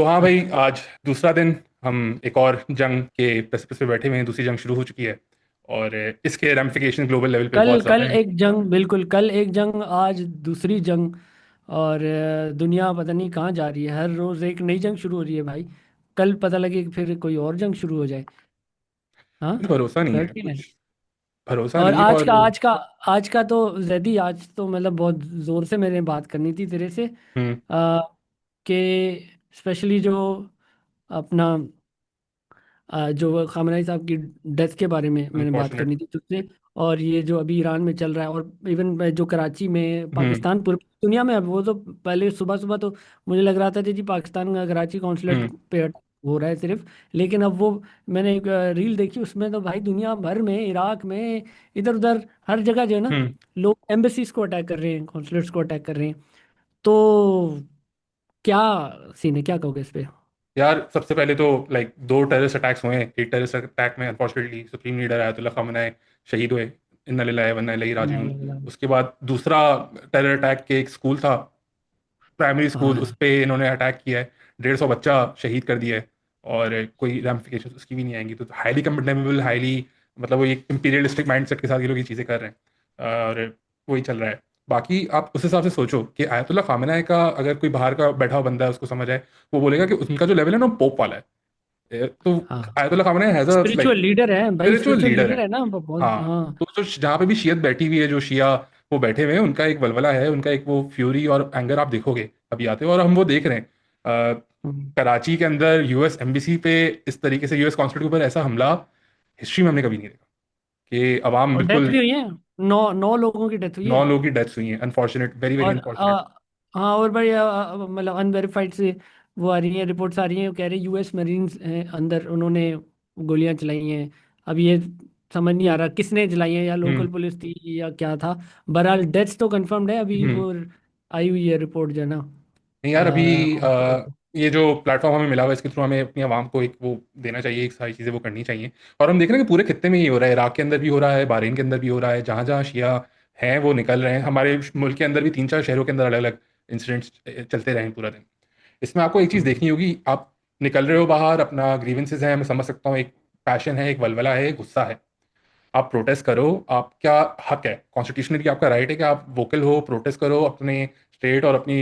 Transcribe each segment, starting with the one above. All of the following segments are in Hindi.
तो हाँ भाई, आज दूसरा दिन हम एक और जंग के प्रेसिपिस पे बैठे हुए हैं। दूसरी जंग शुरू हो चुकी है और इसके रैमिफिकेशन ग्लोबल लेवल पे कल बहुत ज़्यादा कल हैं। एक जंग, बिल्कुल कल एक जंग, आज दूसरी जंग। और दुनिया पता नहीं कहाँ जा रही है। हर रोज एक नई जंग शुरू हो रही है भाई। कल पता लगे कि फिर कोई और जंग शुरू हो जाए। हाँ, कुछ भरोसा नहीं है, सर्टिन है। कुछ भरोसा और नहीं है। और आज का तो जैदी, आज तो मतलब बहुत जोर से मैंने बात करनी थी तेरे से। हम्म। कि स्पेशली जो अपना जो खामनाई साहब की डेथ के बारे में मैंने बात अनफॉर्चुनेट। करनी थी तुझसे। और ये जो अभी ईरान में चल रहा है, और इवन जो कराची में, हम्म। पाकिस्तान, पूरी दुनिया में। अब वो तो पहले सुबह सुबह तो मुझे लग रहा था जी पाकिस्तान का कराची कॉन्सुलेट हम्म। पे हो रहा है सिर्फ। लेकिन अब वो मैंने एक रील देखी, उसमें तो भाई दुनिया भर में, इराक में, इधर उधर हर जगह जो है ना, हम्म। लोग एम्बेसीज को अटैक कर रहे हैं, कॉन्सुलेट्स को अटैक कर रहे हैं। तो क्या सीन है, क्या कहोगे इस पे? यार, सबसे पहले तो लाइक दो टेररिस्ट अटैक्स हुए हैं। एक टेररिस्ट अटैक में अनफॉर्चुनेटली सुप्रीम लीडर आयतुल्ला खामनाई शहीद हुए। इन्ना लिल्लाहि व इन्ना इलैहि राजिऊन। उसके बाद दूसरा टेरर अटैक के एक स्कूल था, प्राइमरी स्कूल, उस हाँ, पे इन्होंने अटैक किया है। 150 बच्चा शहीद कर दिया है और कोई रैमिफिकेशन उसकी भी नहीं आएंगी। तो हाईली कंडेमेबल, हाईली, मतलब वो एक इंपीरियलिस्टिक माइंडसेट के साथ ये लोग ये चीज़ें कर रहे हैं और वही चल रहा है। बाकी आप उस हिसाब से सोचो कि आयतुल्ला खामेनेई का अगर कोई बाहर का बैठा हुआ बंदा है उसको समझ आए, वो बोलेगा कि उनका जो लेवल है ना वो पोप वाला है। तो हाँ, ayatollah Khamenei has a like spiritual leader है भाई, स्पिरिचुअल स्पिरिचुअल लीडर लीडर है। है ना वो बहुत। हाँ। हाँ। तो जो जहाँ पे भी शियत बैठी हुई है, जो शिया वो बैठे हुए हैं, उनका एक वलवला है, उनका एक वो फ्यूरी और एंगर आप देखोगे अभी आते हो। और हम वो देख रहे हैं हम्म। कराची के अंदर यूएस एम्बेसी पे इस तरीके से यूएस कॉन्सुलेट के ऊपर ऐसा हमला हिस्ट्री में हमने कभी नहीं देखा कि अवाम और डेथ बिल्कुल। भी हुई है। नौ नौ लोगों की डेथ हुई 9 है। लोगों की डेथ्स हुई हैं। अनफॉर्चुनेट, वेरी वेरी और अनफॉर्चुनेट। हाँ, और बड़ी मतलब अनवेरीफाइड से वो आ रही हैं, रिपोर्ट्स आ रही हैं, वो कह रहे हैं यूएस मरीन्स हैं अंदर, उन्होंने गोलियां चलाई हैं। अब ये समझ नहीं आ रहा किसने चलाई हैं, या हम्म। लोकल पुलिस थी या क्या था। बहरहाल डेथ्स तो कंफर्म्ड है अभी, हम्म। वो आई हुई है रिपोर्ट जो है ना। नहीं यार, अभी hospital से। ये जो प्लेटफॉर्म हमें मिला हुआ है इसके थ्रू हमें अपनी आवाम को एक वो देना चाहिए, एक सारी चीज़ें वो करनी चाहिए। और हम देख रहे हैं कि पूरे खित्ते में ये हो रहा है। इराक के अंदर भी हो रहा है, बहरीन के अंदर भी हो रहा है, जहाँ जहाँ शिया हैं वो निकल रहे हैं। हमारे मुल्क के अंदर भी 3-4 शहरों के अंदर अलग अलग इंसिडेंट्स चलते रहे हैं पूरा दिन। इसमें आपको एक चीज़ हम्म। देखनी होगी। आप निकल रहे हो बाहर, अपना ग्रीवेंसेस है, मैं समझ सकता हूँ, एक पैशन है, एक वलवला है, एक गुस्सा है। आप प्रोटेस्ट करो, आपका हक है, कॉन्स्टिट्यूशनली आपका राइट है कि आप वोकल हो, प्रोटेस्ट करो, अपने स्टेट और अपनी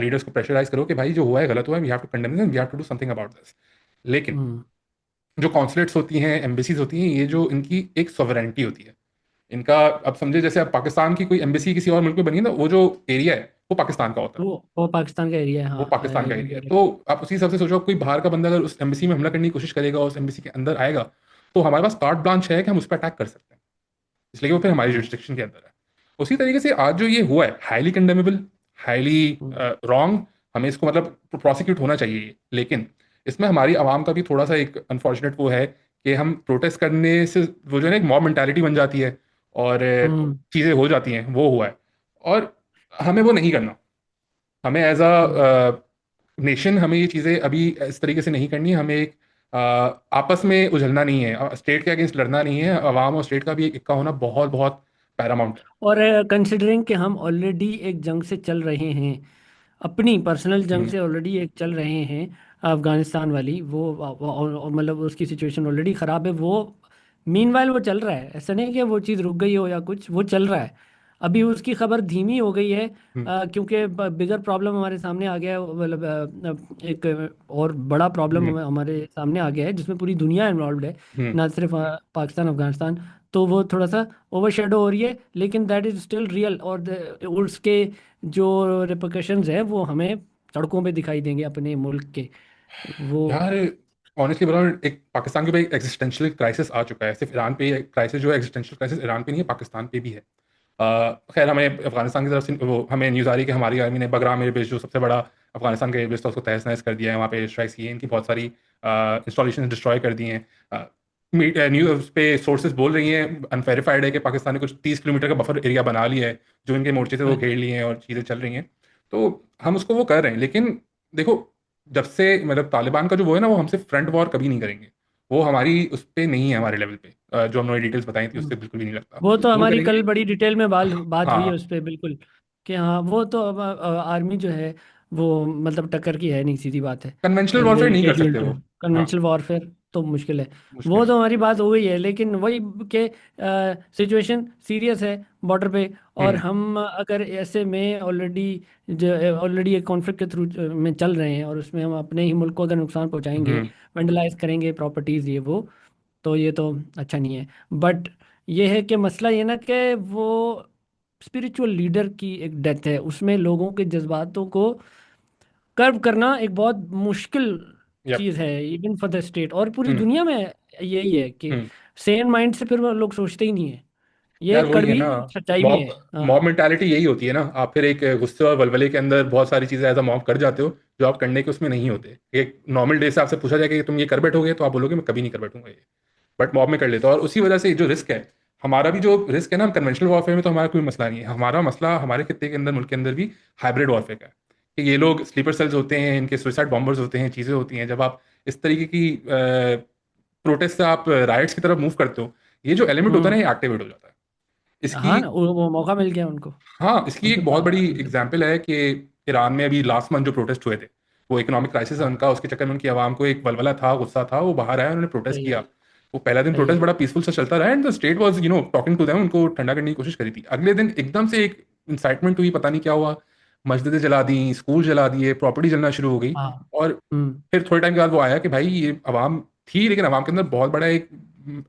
लीडर्स को प्रेशराइज करो कि भाई जो हुआ है गलत हुआ है, we have to condemn this, we have to do something about this. लेकिन हम्म। जो कॉन्सुलेट्स होती हैं, एम्बेसीज होती हैं, ये जो इनकी एक सॉवरेंटी होती है इनका। अब समझे जैसे अब पाकिस्तान की कोई एम्बेसी किसी और मुल्क में बनी है ना, वो जो एरिया है वो पाकिस्तान का होता है। वो पाकिस्तान का एरिया है, वो हाँ, पाकिस्तान का आई एरिया है। Get it. तो आप उसी हिसाब से सोचो, कोई बाहर का बंदा अगर उस एम्बेसी में हमला करने की कोशिश करेगा, उस एम्बेसी के अंदर आएगा, तो हमारे पास कार्ड ब्लांच है कि हम उस पर अटैक कर सकते हैं, इसलिए कि वो फिर हमारी हम्म। जुरिस्डिक्शन के अंदर है। उसी तरीके से आज जो ये हुआ है, हाईली कंडेमेबल, हाईली हम्म। रॉन्ग। हमें इसको मतलब प्रोसिक्यूट होना चाहिए। लेकिन इसमें हमारी आवाम का भी थोड़ा सा एक अनफॉर्चुनेट वो है कि हम प्रोटेस्ट करने से वो जो है ना एक मॉब मेंटालिटी बन जाती है और हम्म। चीज़ें हो जाती हैं, वो हुआ है। और हमें वो नहीं करना। हमें एज हम्म। अ नेशन हमें ये चीज़ें अभी इस तरीके से नहीं करनी है। हमें एक आपस में उझलना नहीं है, स्टेट के अगेंस्ट लड़ना नहीं है। अवाम और स्टेट का भी एक इक्का होना बहुत बहुत पैरामाउंट है। और कंसिडरिंग कि हम ऑलरेडी एक जंग से चल रहे हैं, अपनी पर्सनल जंग हम्म। से ऑलरेडी एक चल रहे हैं, अफगानिस्तान वाली वो, और मतलब उसकी सिचुएशन ऑलरेडी ख़राब है वो। मीनवाइल वो चल रहा है, ऐसा नहीं कि वो चीज़ रुक गई हो या कुछ, वो चल रहा है। अभी उसकी खबर धीमी हो गई है हम्म। क्योंकि बिगर प्रॉब्लम हमारे सामने आ गया है, मतलब एक और बड़ा प्रॉब्लम हम्म। हमारे सामने आ गया है जिसमें पूरी दुनिया इन्वॉल्व है, हम्म। ना सिर्फ पाकिस्तान अफगानिस्तान। तो वो थोड़ा सा ओवरशेडो हो रही है, लेकिन दैट इज स्टिल रियल। और उसके जो रिpercussions है वो हमें सड़कों पे दिखाई देंगे अपने मुल्क के। वो। यार, ऑनेस्टली बताऊं, एक पाकिस्तान के ऊपर एक एग्जिस्टेंशियल क्राइसिस आ चुका है। सिर्फ ईरान पे ही क्राइसिस जो है, एग्जिस्टेंशियल क्राइसिस ईरान पे नहीं है, पाकिस्तान पे भी है। खैर, हमें अफगानिस्तान की तरफ से वो हमें न्यूज़ आ रही है कि हमारी आर्मी ने बगराम एयरबेस, जो सबसे बड़ा अफगानिस्तान का एयरबेस था, उसको तहस नहस कर दिया है। वहाँ पे स्ट्राइक्स किए हैं, इनकी बहुत सारी इंस्टॉलेशन डिस्ट्रॉय कर दी हैं। न्यूज़ पे सोर्सेज बोल रही हैं, अनवेरीफाइड है, कि पाकिस्तान ने कुछ 30 किलोमीटर का बफर एरिया बना लिया है, जो इनके मोर्चे से वो घेर लिए हैं और चीज़ें चल रही हैं। तो हम उसको वो कर रहे हैं। लेकिन देखो, जब से मतलब तालिबान का जो वो है ना, वो हमसे फ्रंट वॉर कभी नहीं करेंगे। वो हमारी उस पे नहीं है, हमारे लेवल पे। जो हमने डिटेल्स बताई थी उससे बिल्कुल भी नहीं लगता वो तो वो हमारी करेंगे। कल बड़ी डिटेल में बात हुई है हाँ। उस पर, बिल्कुल। कि हाँ, वो तो अब आर्मी जो है वो मतलब टक्कर की है नहीं, सीधी बात है। कन्वेंशनल वॉरफेयर नहीं कर सकते वो। हाँ, कन्वेंशनल वॉरफेयर तो मुश्किल है। मुश्किल वो है। तो हमारी बात हो गई है, लेकिन वही के सिचुएशन सीरियस है बॉर्डर पे। और हम्म। हम अगर ऐसे में ऑलरेडी एक कॉन्फ्लिक्ट के थ्रू में चल रहे हैं, और उसमें हम अपने ही मुल्क को अगर नुकसान पहुंचाएंगे, हम्म। वेंडलाइज करेंगे प्रॉपर्टीज ये वो, तो ये तो अच्छा नहीं है। बट ये है कि मसला ये ना कि वो स्पिरिचुअल लीडर की एक डेथ है, उसमें लोगों के जज्बातों को कर्व करना एक बहुत मुश्किल यप। चीज़ है, इवन फॉर द स्टेट और पूरी हम्म। दुनिया में। यही है कि हम्म। सेम माइंड से फिर वो लोग सोचते ही नहीं है। ये यार एक वही है कड़वी ना, सच्चाई भी है। मॉब हाँ। मॉब मेंटालिटी यही होती है ना। आप फिर एक गुस्से और वलवले के अंदर बहुत सारी चीजें एज अ मॉब कर जाते हो जो आप करने के उसमें नहीं होते। एक नॉर्मल डे से आपसे पूछा जाए कि तुम ये कर बैठोगे, तो आप बोलोगे मैं कभी नहीं कर बैठूंगा ये। बट मॉब में कर लेते हो, और उसी वजह से जो रिस्क है, हमारा भी जो रिस्क है ना, कन्वेंशनल वॉरफेयर में तो हमारा कोई मसला नहीं है। हमारा मसला हमारे खित्ते के अंदर, मुल्क के अंदर भी हाइब्रिड वॉरफेयर का है कि ये लोग स्लीपर सेल्स होते हैं, इनके सुसाइड बॉम्बर्स होते हैं, चीज़ें होती हैं। जब आप इस तरीके की प्रोटेस्ट से आप राइट्स की तरफ मूव करते हो, ये जो एलिमेंट होता है हम्म। ना, ये एक्टिवेट हो जाता है। इसकी हाँ ना, वो मौका मिल गया उनको। हाँ, इसकी उनके एक बहुत पास। बड़ी एग्जाम्पल है कि ईरान में अभी लास्ट मंथ जो प्रोटेस्ट हुए थे, वो इकोनॉमिक क्राइसिस है हाँ, उनका, उसके चक्कर में उनकी आवाम को एक वलवला था, गुस्सा था, वो बाहर आया, उन्होंने प्रोटेस्ट सही है। किया। वो पहला दिन सही प्रोटेस्ट है। बड़ा पीसफुल से चलता रहा, and the state was talking to them, उनको ठंडा करने की कोशिश करी थी। अगले दिन एकदम से एक इंसाइटमेंट हुई, पता नहीं क्या हुआ, मस्जिदें जला दी, स्कूल जला दिए, प्रॉपर्टी जलना शुरू हो गई। हाँ। और हम्म। फिर थोड़े टाइम के बाद वो आया कि भाई ये आवाम थी, लेकिन आवाम के अंदर बहुत बड़ा एक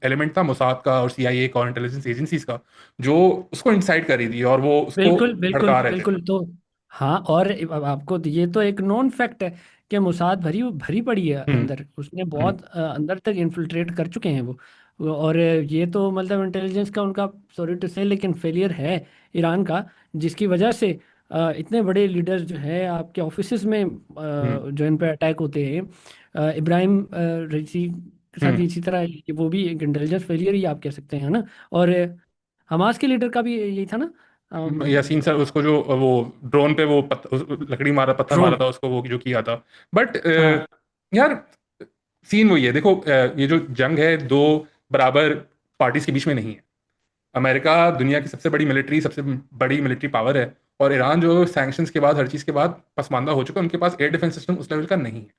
एलिमेंट था मोसाद का और सीआईए का और इंटेलिजेंस एजेंसीज का, जो उसको इंसाइट कर रही थी और वो उसको बिल्कुल बिल्कुल भड़का रहे थे। बिल्कुल। तो हाँ, और अब आपको तो ये तो एक नॉन फैक्ट है कि मोसाद भरी भरी पड़ी है हम्म। अंदर, उसने हम्म। बहुत अंदर तक इन्फिल्ट्रेट कर चुके हैं और ये तो मतलब इंटेलिजेंस का उनका, सॉरी टू से, लेकिन फेलियर है ईरान का, जिसकी वजह से इतने बड़े लीडर्स जो है आपके ऑफिसेज में हम्म। जो इन पर अटैक होते हैं, इब्राहिम रईसी के साथ हम्म। भी इसी तरह वो भी एक इंटेलिजेंस फेलियर ही आप कह सकते हैं, है ना। और हमास के लीडर का भी यही था ना। यासीन सर, उसको जो वो ड्रोन पे वो लकड़ी मारा, पत्थर मारा ड्रोन। था उसको, वो जो किया था। बट हाँ। यार, सीन वही है। देखो, ये जो जंग है, दो बराबर पार्टीज के बीच में नहीं है। अमेरिका दुनिया की सबसे बड़ी मिलिट्री, सबसे बड़ी मिलिट्री पावर है, और ईरान जो सैंक्शंस के बाद, हर चीज़ के बाद पसमानदा हो चुका है, उनके पास एयर डिफेंस सिस्टम उस लेवल का नहीं है,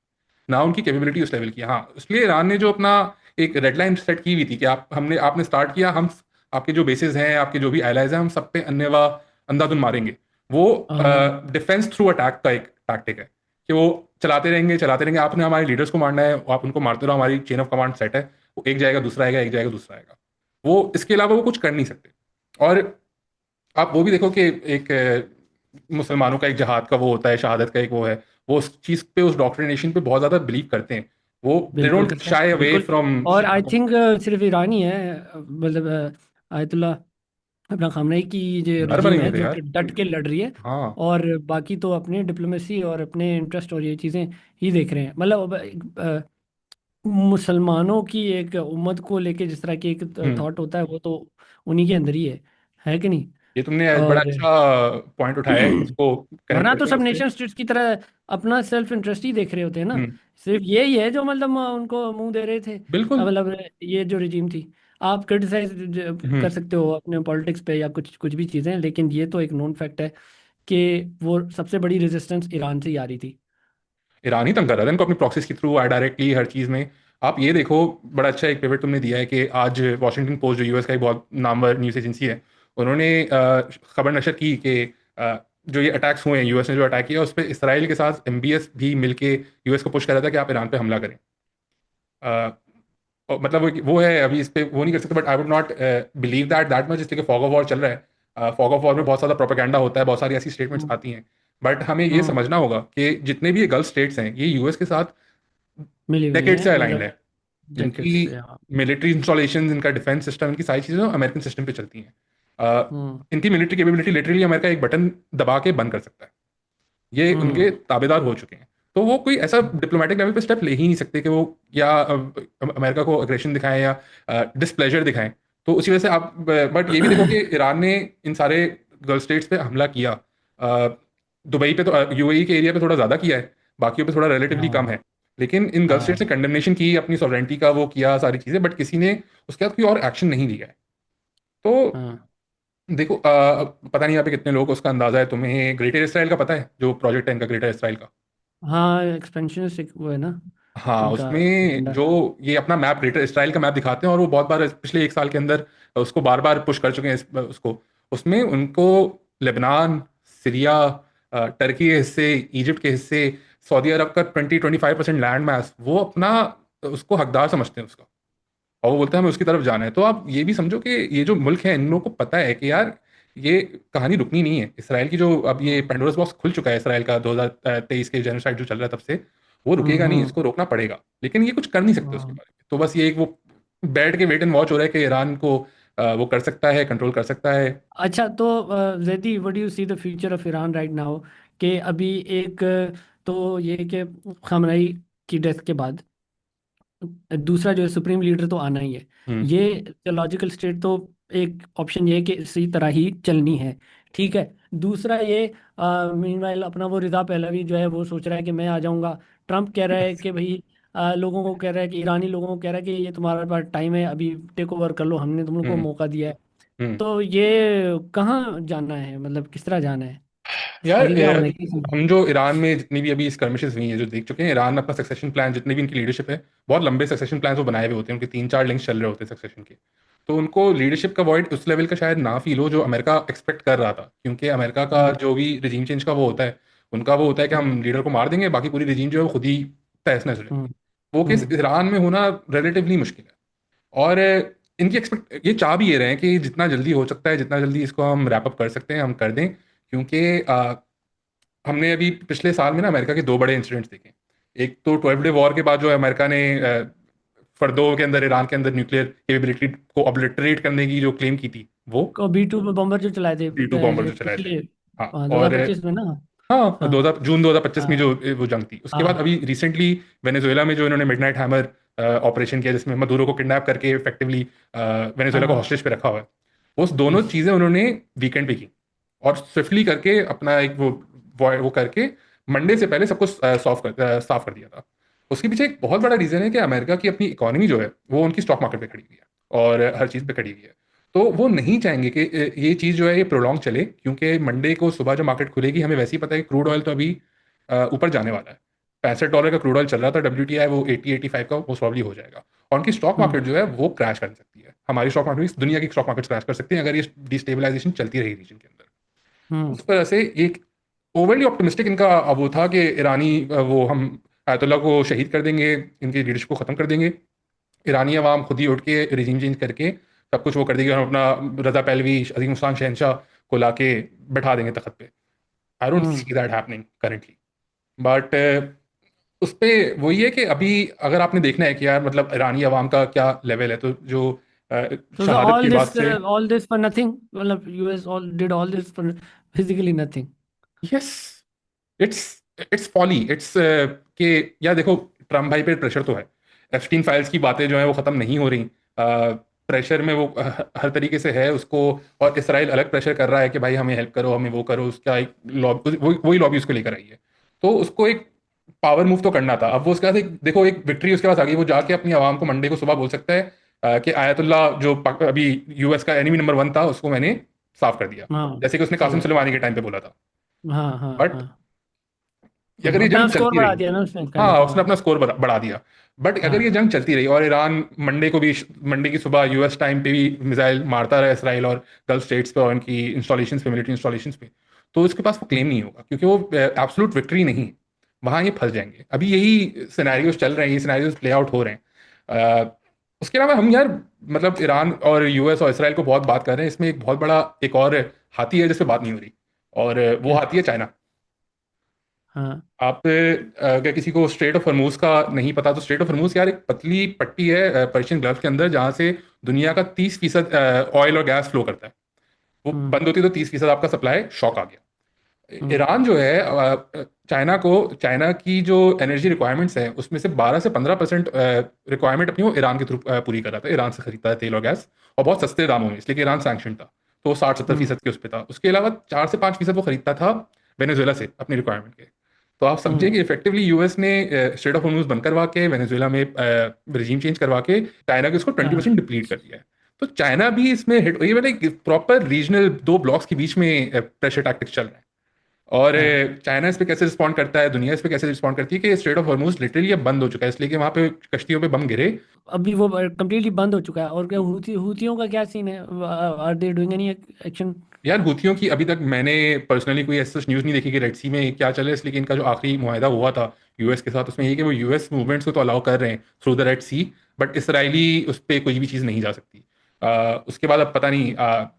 ना उनकी कैपेबिलिटी उस लेवल की है। हाँ, इसलिए ईरान ने जो अपना एक रेड लाइन सेट की हुई थी कि आपने स्टार्ट किया, हम आपके जो बेसिस हैं, आपके जो भी एलाइज हैं, हम सब पे अन्नेवा अंधाधुन मारेंगे। वो हाँ। डिफेंस थ्रू अटैक का एक टैक्टिक है कि वो चलाते रहेंगे। आपने हमारे लीडर्स को मारना है, आप उनको मारते रहो, हमारी चेन ऑफ कमांड सेट है। वो एक जाएगा दूसरा आएगा, एक जाएगा दूसरा आएगा। वो इसके अलावा वो कुछ कर नहीं सकते। और आप वो भी देखो कि एक मुसलमानों का एक जहाद का वो होता है, शहादत का एक वो है, वो उस चीज पे, उस डॉक्ट्रिनेशन पे बहुत ज्यादा बिलीव करते हैं। वो दे बिल्कुल डोंट करते हैं, शाई अवे बिल्कुल। फ्रॉम। और आई थिंक सिर्फ ईरानी है, मतलब आयतुल्ला अपना खामनेई की जो घर बने रजीम हुए है थे जो यार। कि डट के लड़ रही है। हाँ। और बाकी तो अपने डिप्लोमेसी और अपने इंटरेस्ट और ये चीज़ें ही देख रहे हैं। मतलब मुसलमानों की एक उम्मत को लेके जिस तरह की एक हम्म। थॉट होता है, वो तो उन्हीं के अंदर ही है कि नहीं। ये तुमने बड़ा और अच्छा पॉइंट उठाया है, इसको कनेक्ट वरना तो करते हैं सब उससे। नेशन स्टेट्स की तरह अपना सेल्फ इंटरेस्ट ही देख रहे होते हैं ना। हम्म। सिर्फ यही है जो मतलब उनको मुंह दे रहे थे, बिल्कुल। मतलब ये जो रिजीम थी। आप क्रिटिसाइज हम्म। कर सकते हो अपने पॉलिटिक्स पे या कुछ कुछ भी चीज़ें, लेकिन ये तो एक नोन फैक्ट है कि वो सबसे बड़ी रेजिस्टेंस ईरान से ही आ रही थी। ईरान ही तंग कर रहा था इनको अपनी प्रॉक्सीज के थ्रू, डायरेक्टली हर चीज़ में। आप ये देखो, बड़ा अच्छा एक पेपर तुमने दिया है कि आज वॉशिंगटन पोस्ट, जो यूएस का एक बहुत नामवर न्यूज़ एजेंसी है, उन्होंने खबर नशर की कि जो ये अटैक्स हुए हैं, यूएस ने जो अटैक किया, उस पर इसराइल के साथ एमबीएस भी मिलके यूएस को पुश कर रहा था कि आप ईरान पे हमला करें। और मतलब वो है, अभी इस पे वो नहीं कर सकते, but I would not believe that much, इसलिए फॉग ऑफ वॉर चल रहा है। फॉग ऑफ वॉर में बहुत सारा प्रोपेगेंडा होता है, बहुत सारी ऐसी स्टेटमेंट्स हम्म। आती हैं। बट हमें ये हम्म। समझना होगा कि जितने भी ये गल्फ स्टेट्स हैं, ये यूएस के साथ मिली हुई डेकेड हैं, से अलाइंड मतलब है। इनकी जैकेट्स से, हाँ। मिलिट्री इंस्टॉलेशन, इनका डिफेंस सिस्टम, इनकी सारी चीज़ें अमेरिकन सिस्टम पे चलती हैं। हम्म। इनकी मिलिट्री कैपेबिलिटी लिटरली अमेरिका एक बटन दबा के बंद कर सकता है। ये उनके हम्म। ताबेदार हो चुके हैं। तो वो कोई ऐसा डिप्लोमेटिक लेवल पे स्टेप ले ही नहीं सकते कि वो या अमेरिका को अग्रेशन दिखाएं या डिसप्लेजर दिखाएं। तो उसी वजह से आप, बट ये भी देखो कि ईरान ने इन सारे गल्फ स्टेट्स पे हमला किया। अ, दुबई पे तो, यूएई के एरिया पे थोड़ा ज़्यादा किया है, बाकियों पे थोड़ा रिलेटिवली कम हाँ। है। लेकिन इन गल्फ स्टेट्स हाँ। ने कंडेमनेशन की, अपनी सॉवरेंटी का वो किया, सारी चीज़ें, बट किसी ने उसके बाद कोई और एक्शन नहीं लिया है। तो हाँ। देखो पता नहीं यहाँ पे कितने लोग को उसका अंदाजा है। तुम्हें ग्रेटर इसराइल का पता है, जो प्रोजेक्ट है इनका ग्रेटर इसराइल का? हाँ, एक्सपेंशन से वो है ना, हाँ, इनका उसमें एजेंडा। जो ये अपना मैप ग्रेटर इसराइल का मैप दिखाते हैं, और वो बहुत बार पिछले 1 साल के अंदर उसको बार बार पुश कर चुके हैं उसको। उसमें उनको लेबनान, सीरिया, टर्की के हिस्से, इजिप्ट के हिस्से, सऊदी अरब का 20-25% लैंड मास, वो अपना उसको हकदार समझते हैं उसका। और वो बोलते हैं हमें उसकी तरफ जाना है। तो आप ये भी समझो कि ये जो मुल्क है, इन लोगों को पता है कि यार ये कहानी रुकनी नहीं है। इसराइल की जो अब ये पेंडोरस बॉक्स खुल चुका है इसराइल का, 2023 के जेनोसाइड जो चल रहा है तब से, वो रुकेगा नहीं, हम्म। इसको रोकना पड़ेगा। लेकिन ये कुछ कर नहीं सकते उसके हाँ। बारे में। तो बस ये एक वो बैठ के वेट एंड वॉच हो रहा है कि ईरान को वो कर सकता है, कंट्रोल कर सकता है। अच्छा, तो Zaidi, what do you see the future of Iran right now? कि अभी एक तो ये कि खामनेई की डेथ के बाद दूसरा जो है सुप्रीम लीडर तो आना ही है। हम्म। ये लॉजिकल स्टेट तो एक ऑप्शन ये है कि इसी तरह ही चलनी है, ठीक है। दूसरा ये, मीनवाइल अपना वो रिजा पहलवी जो है वो सोच रहा है कि मैं आ जाऊंगा। ट्रम्प कह रहा है कि भाई, लोगों को कह रहा है कि ईरानी लोगों को कह रहा है कि ये तुम्हारे पास टाइम है, अभी टेक ओवर कर लो, हमने तुम लोग को हम्म। मौका दिया है। हम्म। तो ये कहाँ जाना है, मतलब किस तरह जाना है? यार आगे क्या होना है? हम जो ईरान में जितनी भी अभी स्कर्मिशेस हुई हैं, जो देख चुके हैं, ईरान अपना सक्सेशन प्लान, जितने भी इनकी लीडरशिप है, बहुत लंबे सक्सेशन प्लान वो बनाए हुए होते हैं। उनके 3-4 लिंक्स चल रहे होते हैं सक्सेशन के। तो उनको लीडरशिप का वॉइड उस लेवल का शायद ना फील हो जो अमेरिका एक्सपेक्ट कर रहा था, क्योंकि अमेरिका का हम्म। जो भी रिजीम चेंज का वो होता है, उनका वो होता है कि हम्म। हम लीडर को मार देंगे, बाकी पूरी रिजीम जो है वो खुद ही तहस नहस हो हम्म। जाएगी। वो केस हम्म। ईरान में होना रिलेटिवली मुश्किल है। और इनकी एक्सपेक्ट ये चाह भी ये रहे हैं कि जितना जल्दी हो सकता है, जितना जल्दी इसको हम रैप अप कर सकते हैं हम कर दें, क्योंकि हमने अभी पिछले साल में ना अमेरिका के 2 बड़े इंसिडेंट्स देखे। एक तो 12 डे वॉर के बाद जो अमेरिका ने फरदों के अंदर, ईरान के अंदर न्यूक्लियर कैपेबिलिटी को ऑब्लिटरेट करने की जो क्लेम की थी, वो को B2 बॉम्बर जो चलाए थे B2 बॉम्बर ये जो चलाए थे। पिछले हाँ। दो हजार और पच्चीस में ना। हाँ, हाँ। 2000 जून 2025 में हाँ। जो वो जंग थी, उसके बाद हाँ। अभी रिसेंटली वेनेजुएला में जो इन्होंने मिडनाइट हैमर ऑपरेशन किया, जिसमें मदुरो को किडनैप करके इफेक्टिवली वेनेजुएला को हाँ। हॉस्टेज पे रखा हुआ है, वो दोनों यस। चीजें उन्होंने वीकेंड पे की। और स्विफ्टली करके अपना एक वो करके मंडे से पहले सबको साफ कर दिया था। उसके पीछे एक बहुत बड़ा रीजन है कि अमेरिका की अपनी इकोनॉमी जो है वो उनकी स्टॉक मार्केट पे खड़ी हुई है, और हर चीज़ पे खड़ी हुई है। तो वो नहीं चाहेंगे कि ये चीज़ जो है ये प्रोलॉन्ग चले, क्योंकि मंडे को सुबह जब मार्केट खुलेगी, हमें वैसे ही पता है कि क्रूड ऑयल तो अभी ऊपर जाने वाला है। $65 का क्रूड ऑयल चल रहा था WTI, वो 80-85 का मोस्ट प्रॉब्ली हो जाएगा। और उनकी स्टॉक हम्म। मार्केट जो है वो क्रैश कर सकती है। हमारी स्टॉक मार्केट भी दुनिया की स्टॉक मार्केट क्रैश कर सकती है अगर ये डिस्टेबलाइजेशन चलती रही रीजन के अंदर। हम्म। उस वजह से एक ओवरली ऑप्टिमिस्टिक इनका अब वो था कि ईरानी वो हम आयतुल्ला को शहीद कर देंगे, इनकी लीडरशिप को खत्म कर देंगे, ईरानी अवाम खुद ही उठ के रिजीम चेंज करके सब कुछ वो कर देगी, और हम अपना रजा पहलवी, अजीम उस्मान शहनशाह को लाके बैठा देंगे तख्त पे। I don't hmm. C that happening currently. But उस पे वही है कि अभी अगर आपने देखना है कि यार मतलब ईरानी अवाम का क्या लेवल है, तो जो तो शहादत के बाद से, ऑल दिस फॉर नथिंग, मतलब US all did all this for physically nothing. Yes, it's it's folly, it's के यार देखो, ट्रम्प भाई पे प्रेशर तो है। एप्स्टीन फाइल्स की बातें जो है वो खत्म नहीं हो रही। प्रेशर में वो हर तरीके से है उसको। और इसराइल अलग प्रेशर कर रहा है कि भाई हमें हेल्प करो, हमें वो करो, उसका एक लॉबी, वही लॉबी उसको लेकर आई है। तो उसको एक पावर मूव तो करना था। अब वो उसके पास एक देखो एक विक्ट्री उसके पास आ गई, वो जाके अपनी आवाम को मंडे को सुबह बोल सकता है कि आयतुल्ला जो अभी यूएस का एनिमी नंबर 1 था, उसको मैंने साफ कर दिया, हाँ। जैसे कि उसने सही कासिम बात। सुलेमानी के टाइम पे बोला था। हाँ। हाँ। बट हाँ। अगर ये अपना जंग स्कोर चलती बढ़ा रही, दिया ना उसने, काइंड हाँ ऑफ। उसने हाँ। अपना स्कोर बढ़ा दिया। बट अगर ये हाँ। जंग चलती रही और ईरान मंडे को भी, मंडे की सुबह यूएस टाइम पे भी मिसाइल मारता रहा इसराइल और गल्फ स्टेट्स पे और उनकी इंस्टॉलेशंस पे, मिलिट्री इंस्टॉलेशंस पे, तो उसके पास वो क्लेम नहीं होगा, क्योंकि वो एब्सोल्यूट विक्ट्री नहीं है। वहां ये फंस जाएंगे। अभी यही सिनेरियोज चल रहे हैं, ये सिनेरियोज प्ले आउट हो रहे हैं। उसके अलावा हम यार मतलब ईरान और यूएस और इसराइल को बहुत बात कर रहे हैं, इसमें एक बहुत बड़ा एक और हाथी है जिसपे बात नहीं हो रही, और वो क्या? हाथी है चाइना। हाँ। आप अगर किसी को स्ट्रेट ऑफ हर्मूज का नहीं पता, तो स्ट्रेट ऑफ हर्मूज यार एक पतली पट्टी है पर्शियन गल्फ के अंदर, जहां से दुनिया का 30% ऑयल और गैस फ्लो करता है। वो हम्म। बंद होती है तो 30% आपका सप्लाई शॉक आ गया। हम्म। ईरान जो है चाइना को, चाइना की जो एनर्जी रिक्वायरमेंट्स है उसमें से 12 से 15% रिक्वायरमेंट अपनी वो ईरान के थ्रू पूरी कर रहा था। ईरान से खरीदता है तेल और गैस, और बहुत सस्ते दामों में, इसलिए कि ईरान सैंक्शन था। तो वो 60-70 हम्म। फीसद के उस पर था। उसके अलावा 4 से 5% वो खरीदता था वेनेजुएला से अपनी रिक्वायरमेंट के। तो आप समझिए हम्म। कि इफेक्टिवली यूएस ने स्ट्रेट ऑफ हॉर्मुज बंद करवा के, वेनेजुएला में रिजीम चेंज करवा के, चाइना के उसको 20% हाँ। डिप्लीट कर दिया है। तो चाइना भी इसमें हिट, ये मतलब प्रॉपर रीजनल दो ब्लॉक्स के बीच में प्रेशर टैक्टिक्स चल रहे हैं। और हाँ चाइना इस पे कैसे रिस्पॉन्ड करता है, दुनिया इस पे कैसे रिस्पॉन्ड करती है कि स्ट्रेट ऑफ हॉर्मूज लिटरली अब बंद हो चुका है, इसलिए कि वहां पे कश्तियों पे बम गिरे। अभी वो कंप्लीटली बंद हो चुका है। और क्या हुतियों का क्या सीन है? Are they doing any action? यार हुथियों की अभी तक मैंने पर्सनली कोई ऐसा न्यूज़ नहीं देखी कि रेड सी में क्या चल रहा है, इसलिए कि इनका जो आखिरी मुआहदा हुआ था यूएस के साथ, उसमें ये कि वो यूएस मूवमेंट्स को तो अलाउ कर रहे हैं through the Red Sea, but Israeli उस पर कोई भी चीज़ नहीं जा सकती। उसके बाद अब पता नहीं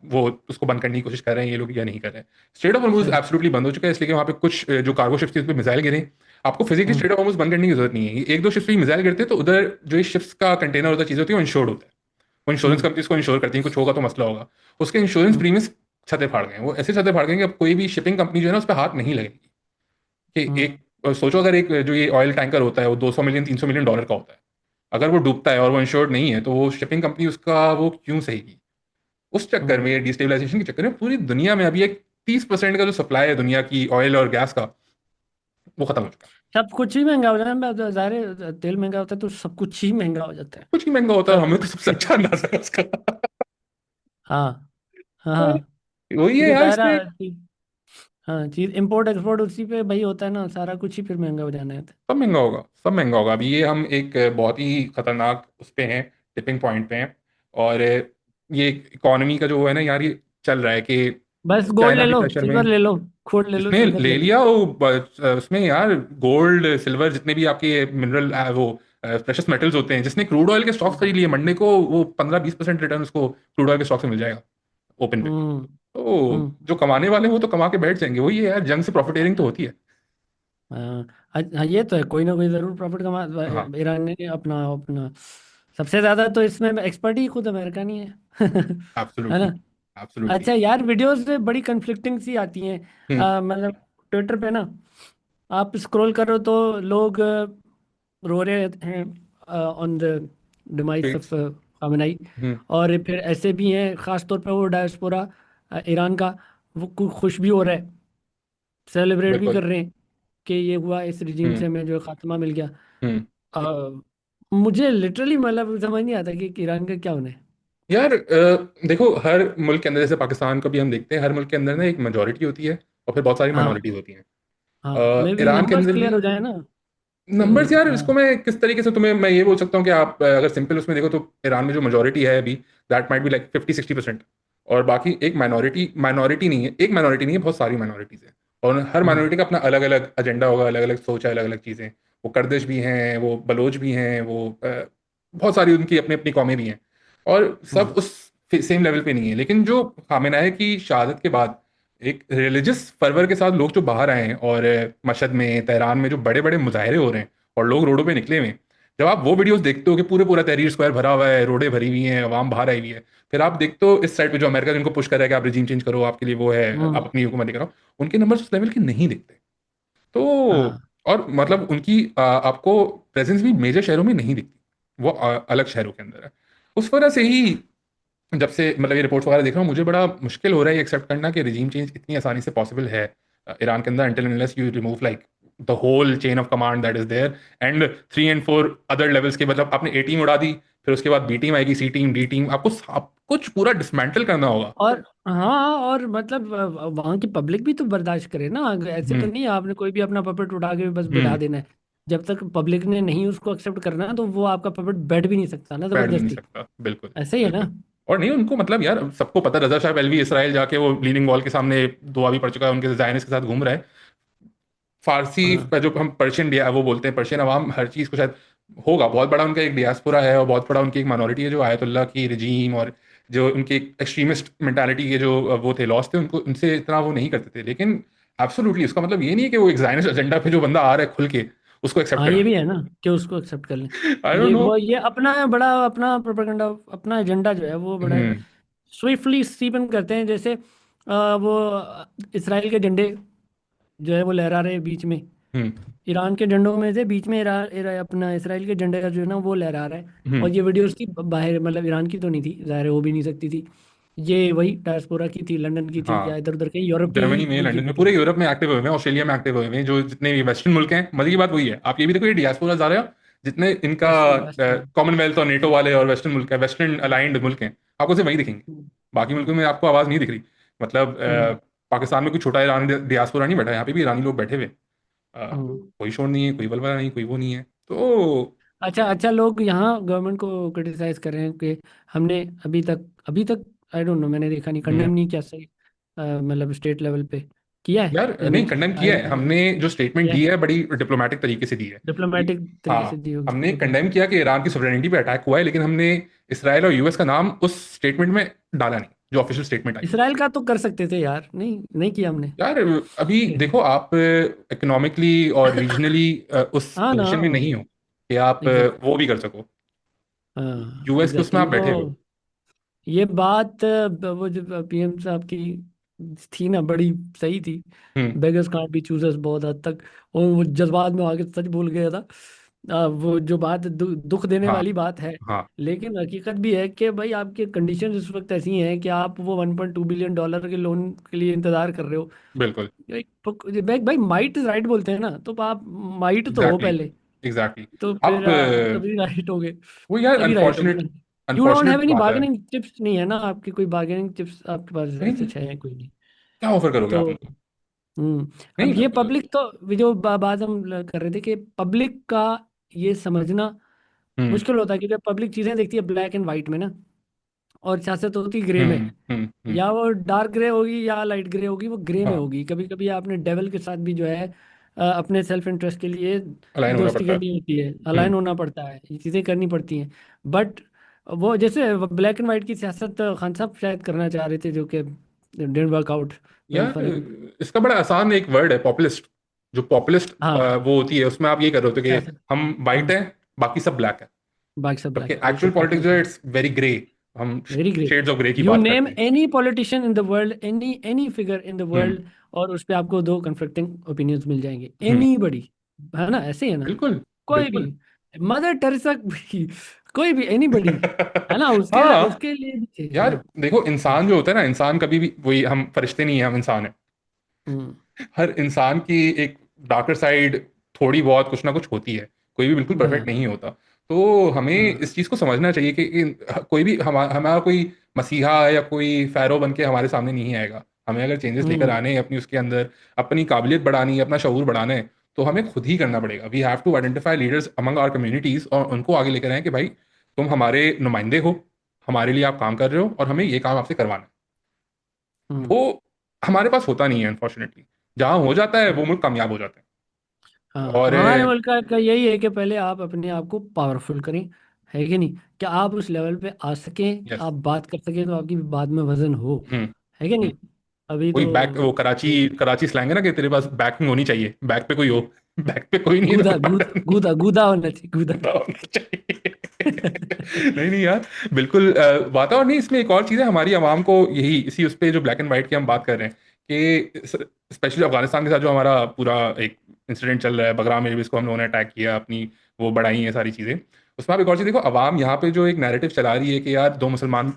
वो उसको बंद करने की कोशिश कर रहे हैं ये लोग या नहीं कर रहे हैं। स्ट्रेट ऑफ हॉर्मूज अच्छा। एब्सोल्युटली बंद हो चुका है, इसलिए कि वहाँ पे कुछ जो कार्गो शिप्स थी उस पर मिसाइल गिरे। आपको physically hmm straight of Hormuz बंद करने की जरूरत नहीं है, एक दो शिप्स पे मिसाइल गिरते हैं तो उधर जो शिप्स का कंटेनर होता है, चीज़ होती है, वो इंश्योर्ड होता है। वो इंश्योरेंस हम्म कंपनीज को इंश्योर करती हैं, कुछ होगा तो मसला होगा। उसके इंश्योरेंस हम्म प्रीमियम छते फाड़ गए हैं, वो ऐसे छते फाड़ गए कि अब कोई भी शिपिंग कंपनी जो है ना उस पर हाथ नहीं लगेगी। कि हम्म एक सोचो, अगर एक जो ये ऑयल टैंकर होता है वो 200 मिलियन 300 मिलियन डॉलर का होता है, अगर वो डूबता है और वो इंश्योर्ड नहीं है तो वो शिपिंग कंपनी उसका वो क्यों सहेगी। उस चक्कर हम्म। में, डिस्टेबलाइजेशन के चक्कर में, पूरी दुनिया में अभी एक 30% का जो सप्लाई है दुनिया की ऑयल और गैस का, वो खत्म हो चुका है। सब कुछ ही महंगा हो जाता है। ज़ाहिर है, तेल महंगा होता है तो सब कुछ ही महंगा हो जाता है। कुछ ही महंगा होता है, हमें तो सबसे अच्छा अंदाजा है उसका। हाँ हाँ। वही है क्योंकि यार इसमें। हाँ, चीज़ इम्पोर्ट एक्सपोर्ट उसी पे भाई होता है ना, सारा कुछ ही फिर महंगा हो जाना है। सब महंगा होगा, सब महंगा होगा। अभी ये हम एक बहुत ही खतरनाक उस पे हैं, टिपिंग पॉइंट पे हैं। और ये इकोनॉमी का जो वो है ना यार, ये चल रहा है कि बस गोल्ड चाइना ले भी लो, प्रेशर में। सिल्वर ले लो, गोल्ड ले लो, जिसने सिल्वर ले ले लो। लिया वो उसमें यार गोल्ड सिल्वर जितने भी आपके मिनरल वो प्रेशस मेटल्स होते हैं, जिसने क्रूड ऑयल के स्टॉक्स खरीद लिए, मंडे को वो 15-20% रिटर्न उसको क्रूड ऑयल के स्टॉक से मिल जाएगा ओपन पे। हम्म तो हम्म। जो कमाने वाले हैं वो तो कमा के बैठ जाएंगे, वही है यार, जंग से प्रॉफिटेरिंग तो होती है। हाँ हाँ, ये तो है, कोई ना कोई जरूर प्रॉफिट कमा। हाँ, ईरान ने अपना अपना सबसे ज्यादा तो इसमें एक्सपर्ट ही खुद अमेरिका नहीं है। है एब्सोल्युटली, ना? एब्सोल्युटली। अच्छा यार, वीडियोस बड़ी कन्फ्लिक्टिंग सी आती हैं। हम्म। मतलब ट्विटर पे ना, आप स्क्रॉल करो तो लोग रो रहे हैं on the demise of tweets. Khamenei. Hmm. और फिर ऐसे भी हैं, खास तौर पे वो डायस्पोरा ईरान का, वो खुश भी हो रहा है, सेलिब्रेट भी बिल्कुल। कर रहे हैं कि ये हुआ, इस रिजीम हम्म। से हमें जो खात्मा मिल गया। हम्म। अ, मुझे लिटरली मतलब समझ नहीं आता कि ईरान का क्या होना है। यार देखो, हर मुल्क के अंदर, जैसे पाकिस्तान को भी हम देखते हैं, हर मुल्क के अंदर ना एक मेजोरिटी होती है और फिर बहुत सारी हाँ माइनॉरिटीज होती हैं। हाँ, मे भी ईरान के नंबर्स अंदर भी क्लियर हो जाए ना। नंबर्स, यार इसको हाँ मैं किस तरीके से तुम्हें मैं ये बोल सकता हूँ कि आप अगर सिंपल उसमें देखो तो ईरान में जो मेजोरिटी है अभी, दैट माइट बी लाइक 50-60%। और बाकी एक माइनॉरिटी, माइनॉरिटी नहीं है, एक माइनॉरिटी नहीं है, बहुत सारी माइनॉरिटीज हैं। और हर हाँ माइनॉरिटी का अपना अलग अलग एजेंडा होगा, अलग अलग सोच है, अलग अलग चीज़ें। वो कर्दिश भी हैं, वो बलोच भी हैं, वो बहुत सारी उनकी अपनी अपनी कौमें भी हैं। और सब हम्म उस सेम लेवल पे नहीं है। लेकिन जो खामेनेई की शहादत के बाद एक रिलीजियस फर्वर के साथ लोग जो बाहर आए हैं, और मशहद में, तेहरान में जो बड़े बड़े मुजाहरे हो रहे हैं और लोग रोडों पे निकले हुए हैं, जब आप वो वीडियोस देखते हो कि पूरे पूरा तहरीर स्क्वायर भरा हुआ है, रोडें भरी हुई हैं, आवाम बाहर आई हुई है, फिर आप देखते हो इस साइड पे जो अमेरिका जिनको पुश कर रहा है कि आप रिजीम चेंज करो, आपके लिए वो है, आप हम्म। अपनी हुकूमत करो, उनके नंबर उस लेवल के नहीं दिखते। तो हाँ और मतलब उनकी आपको प्रेजेंस भी मेजर शहरों में नहीं दिखती, वो अलग शहरों के अंदर है। उस वजह से ही जब से मतलब ये रिपोर्ट्स वगैरह देख रहा हूँ, मुझे बड़ा मुश्किल हो रहा है ये एक्सेप्ट करना कि रिजीम चेंज इतनी आसानी से पॉसिबल है ईरान के अंदर, until unless you remove like the whole chain of command that is there and 3 and 4 other levels के, मतलब आपने ए टीम उड़ा दी, फिर उसके बाद बी टीम आएगी, सी टीम, डी टीम, आपको सब कुछ पूरा डिसमेंटल करना होगा। और हाँ, और मतलब वहाँ की पब्लिक भी तो बर्दाश्त करे ना। ऐसे तो हम्म। नहीं है आपने कोई भी अपना पपेट उठा के बस बिठा हम्म। देना है। जब तक पब्लिक ने नहीं उसको एक्सेप्ट करना, तो वो आपका पपेट बैठ भी नहीं सकता ना बैठ भी नहीं जबरदस्ती। सकता, बिल्कुल। ऐसे ही है ना? बिल्कुल। और नहीं, उनको मतलब यार सबको पता, रजा शाह पहलवी इसराइल जाके वो लीनिंग वॉल के सामने दुआ भी पड़ चुका है, उनके जायनिस्ट के साथ घूम रहा है। फारसी हाँ जो हम पर्शियन वो बोलते हैं, पर्शियन अवाम हर चीज़ को शायद होगा, बहुत बड़ा उनका एक डियास्पोरा है और बहुत बड़ा उनकी एक माइनॉरिटी है जो आयतुल्लाह की रिजीम और जो उनकी एक्सट्रीमिस्ट मेंटालिटी के जो वो थे, लॉस थे, उनको उनसे इतना वो नहीं करते थे। लेकिन एब्सोल्युटली उसका मतलब ये नहीं है कि वो एक ज़ायनिस्ट एजेंडा पे जो बंदा आ रहा है खुल के उसको एक्सेप्ट हाँ, कर ये ले। भी है ना कि उसको एक्सेप्ट कर लें। I don't know. ये अपना बड़ा अपना प्रोपेगेंडा, अपना एजेंडा जो है वो बड़ा हम्म। स्विफ्टली स्टीपन करते हैं। जैसे वो इसराइल के झंडे जो है वो लहरा रहे हैं बीच में। हम्म। ईरान के झंडों में से बीच में अपना इसराइल के झंडे का जो है ना वो लहरा रहा है। और हम्म। ये वीडियोस थी बाहर, मतलब ईरान की तो नहीं थी, ज़ाहिर है हो भी नहीं सकती थी। ये वही डायस्पोरा की थी, लंदन की थी, या हाँ, इधर उधर के यूरोप की ही जर्मनी में, उनकी लंदन में, वीडियो। पूरे यूरोप में एक्टिव हुए हैं, ऑस्ट्रेलिया में एक्टिव हुए हैं, जो जितने भी वेस्टर्न मुल्क हैं। मजे की बात वही है, आप ये भी देखो, ये डियास्पोरा जा रहे हो, जितने इनका वेस्टर्न वेस्टर्न। कॉमनवेल्थ और नेटो वाले और वेस्टर्न मुल्क है, वेस्टर्न अलाइंड मुल्क हैं, आपको सिर्फ वही दिखेंगे, हम्म, बाकी मुल्कों में आपको आवाज़ नहीं दिख रही। मतलब हम्म, पाकिस्तान में कोई छोटा ईरानी डियास्पोरा नहीं बैठा, यहाँ पे भी ईरानी लोग बैठे हुए हैं। हम्म। कोई शोर नहीं है, कोई बलबला नहीं, कोई वो नहीं है। तो अच्छा अच्छा, लोग यहाँ गवर्नमेंट को क्रिटिसाइज कर रहे हैं कि हमने अभी तक आई डोंट नो, मैंने देखा नहीं, हम्म, कंडेम नहीं किया सही, मतलब स्टेट लेवल पे किया है यार या नहीं, नहीं कंडेम किया, किया है हमने। जो स्टेटमेंट किया दी है, है बड़ी डिप्लोमेटिक तरीके से दी है कि डिप्लोमेटिक तरीके से हाँ, दी होगी, हमने ओके। कंडेम किया कि ईरान की सोवरेनिटी पे अटैक हुआ है, लेकिन हमने इसराइल और यूएस का नाम उस स्टेटमेंट में डाला नहीं, जो ऑफिशियल स्टेटमेंट आई है। इसराइल का तो कर सकते थे यार, नहीं नहीं किया हमने। यार अभी देखो, आप इकोनॉमिकली और रीजनली उस हाँ ना, पोजीशन में नहीं हो कि आप एग्जैक्ट, वो भी कर सको। हाँ यूएस के उसमें एग्जैक्टली। आप तो बैठे हो। ये बात वो जो पीएम साहब की थी ना, बड़ी सही थी। हम्म। बेगर्स कांट बी चूजर्स बहुत हद तक, और वो जज्बात में आके सच बोल गया था। वो जो बात दुख देने हाँ वाली बात है, हाँ, लेकिन हकीकत भी है कि भाई आपकी कंडीशन इस वक्त ऐसी हैं कि आप वो $1.2 बिलियन के लोन के लिए इंतजार कर रहे हो। बिल्कुल। भाई भाई माइट इज राइट बोलते हैं ना, तो आप माइट तो हो एग्जैक्टली, पहले, एग्जैक्टली। तो आप फिर तभी राइट हो गए, वो यार तभी राइट होगे ना। Unfortunate, you don't unfortunate have any बात है। बार्गेनिंग चिप्स, नहीं है ना आपकी कोई बार्गेनिंग चिप्स आपके पास, नहीं, सच है कोई नहीं। क्या ऑफर करोगे तो आप उनको? अब नहीं ये पब्लिक तो, जो बात हम कर रहे थे कि पब्लिक का ये समझना हम्म, मुश्किल होता है, क्योंकि पब्लिक चीज़ें देखती है ब्लैक एंड वाइट में ना, और सियासत होती है ग्रे में। हम्म। या वो डार्क ग्रे होगी या लाइट ग्रे होगी, वो ग्रे में हाँ, होगी। कभी कभी आपने डेविल के साथ भी जो है अपने सेल्फ इंटरेस्ट के लिए अलाइन होना दोस्ती पड़ता है। करनी होती है, हम्म। अलाइन होना पड़ता है, ये चीज़ें करनी पड़ती हैं। बट वो जैसे ब्लैक एंड वाइट की सियासत खान साहब शायद करना चाह रहे थे, जो कि डिडंट वर्क आउट यार फॉर हिम। इसका बड़ा आसान एक वर्ड है, पॉपुलिस्ट। जो पॉपुलिस्ट हाँ, वो होती है, उसमें आप ये कर रहे होते कि सियासत। हम वाइट हम्म, हैं, बाकी सब ब्लैक है। बाकी सब जबकि ब्लैक है, एक्चुअल बिल्कुल पॉलिटिक्स जो है, डेफिनेटली। It's very grey. हम very great. Shades of grey की यू बात नेम करते हैं। Any politician in the world, any any figure in the hmm, world, और उस पे आपको दो कन्फ्लिक्टिंग ओपिनियंस मिल जाएंगे, हम्म। एनी बडी, है ना, ऐसे ही है ना। बिल्कुल, कोई भी, बिल्कुल। मदर टेरेसा भी, कोई भी, एनी बडी, है ना, हाँ, उसके लिए भी थे, है यार ना। देखो, इंसान जो होता है ना, इंसान कभी भी वही, हम फरिश्ते नहीं हैं, हम इंसान हैं। हम्म, हर इंसान की एक डार्कर साइड थोड़ी बहुत कुछ ना कुछ होती है। कोई भी बिल्कुल परफेक्ट हाँ, नहीं होता। तो हमें हाँ, इस चीज़ को समझना चाहिए कि कोई भी हमारा कोई मसीहा या कोई फैरो बन के हमारे सामने नहीं आएगा। हमें अगर चेंजेस लेकर हम्म, आने हैं अपनी, उसके अंदर अपनी काबिलियत बढ़ानी है, अपना शऊर बढ़ाना है, तो हमें खुद ही करना पड़ेगा। We have to identify leaders among our communities और उनको आगे लेकर आए कि भाई, तुम हमारे नुमाइंदे हो, हमारे लिए आप काम कर रहे हो और हमें ये काम आपसे करवाना है। हम्म, वो हमारे पास होता नहीं है अनफॉर्चुनेटली। जहां हो जाता है वो मुल्क कामयाब हो जाते हैं। हाँ। और हमारे मुल्क का यही है कि पहले आप अपने आप को पावरफुल करें, है कि नहीं, कि आप उस लेवल पे आ सकें कि यस। आप बात कर सकें, तो आपकी बाद में वजन हो, हम्म, है कि हम्म। नहीं। अभी वही तो बैक, वो कराची कराची स्लैंग है ना कि तेरे पास बैकिंग होनी चाहिए, बैक पे कोई हो। बैक पे कोई नहीं है तो गूदा कोई गूदा फायदा नहीं। गूदा गूदा होना चाहिए, गूदा। बंदा होना चाहिए। नहीं नहीं यार, बिल्कुल वातावरण नहीं, इसमें एक और चीज़ है, हमारी आवाम को यही, इसी उस पे जो ब्लैक एंड व्हाइट की हम बात कर रहे हैं कि स्पेशली अफगानिस्तान के साथ जो हमारा पूरा एक इंसिडेंट चल रहा है, बगराम एयरबेस को हम लोगों ने अटैक किया, अपनी वो बढ़ाई है सारी चीज़ें। उसमें आप एक और चीज़ देखो, अवाम यहाँ पे जो एक नैरेटिव चला रही है कि यार दो मुसलमान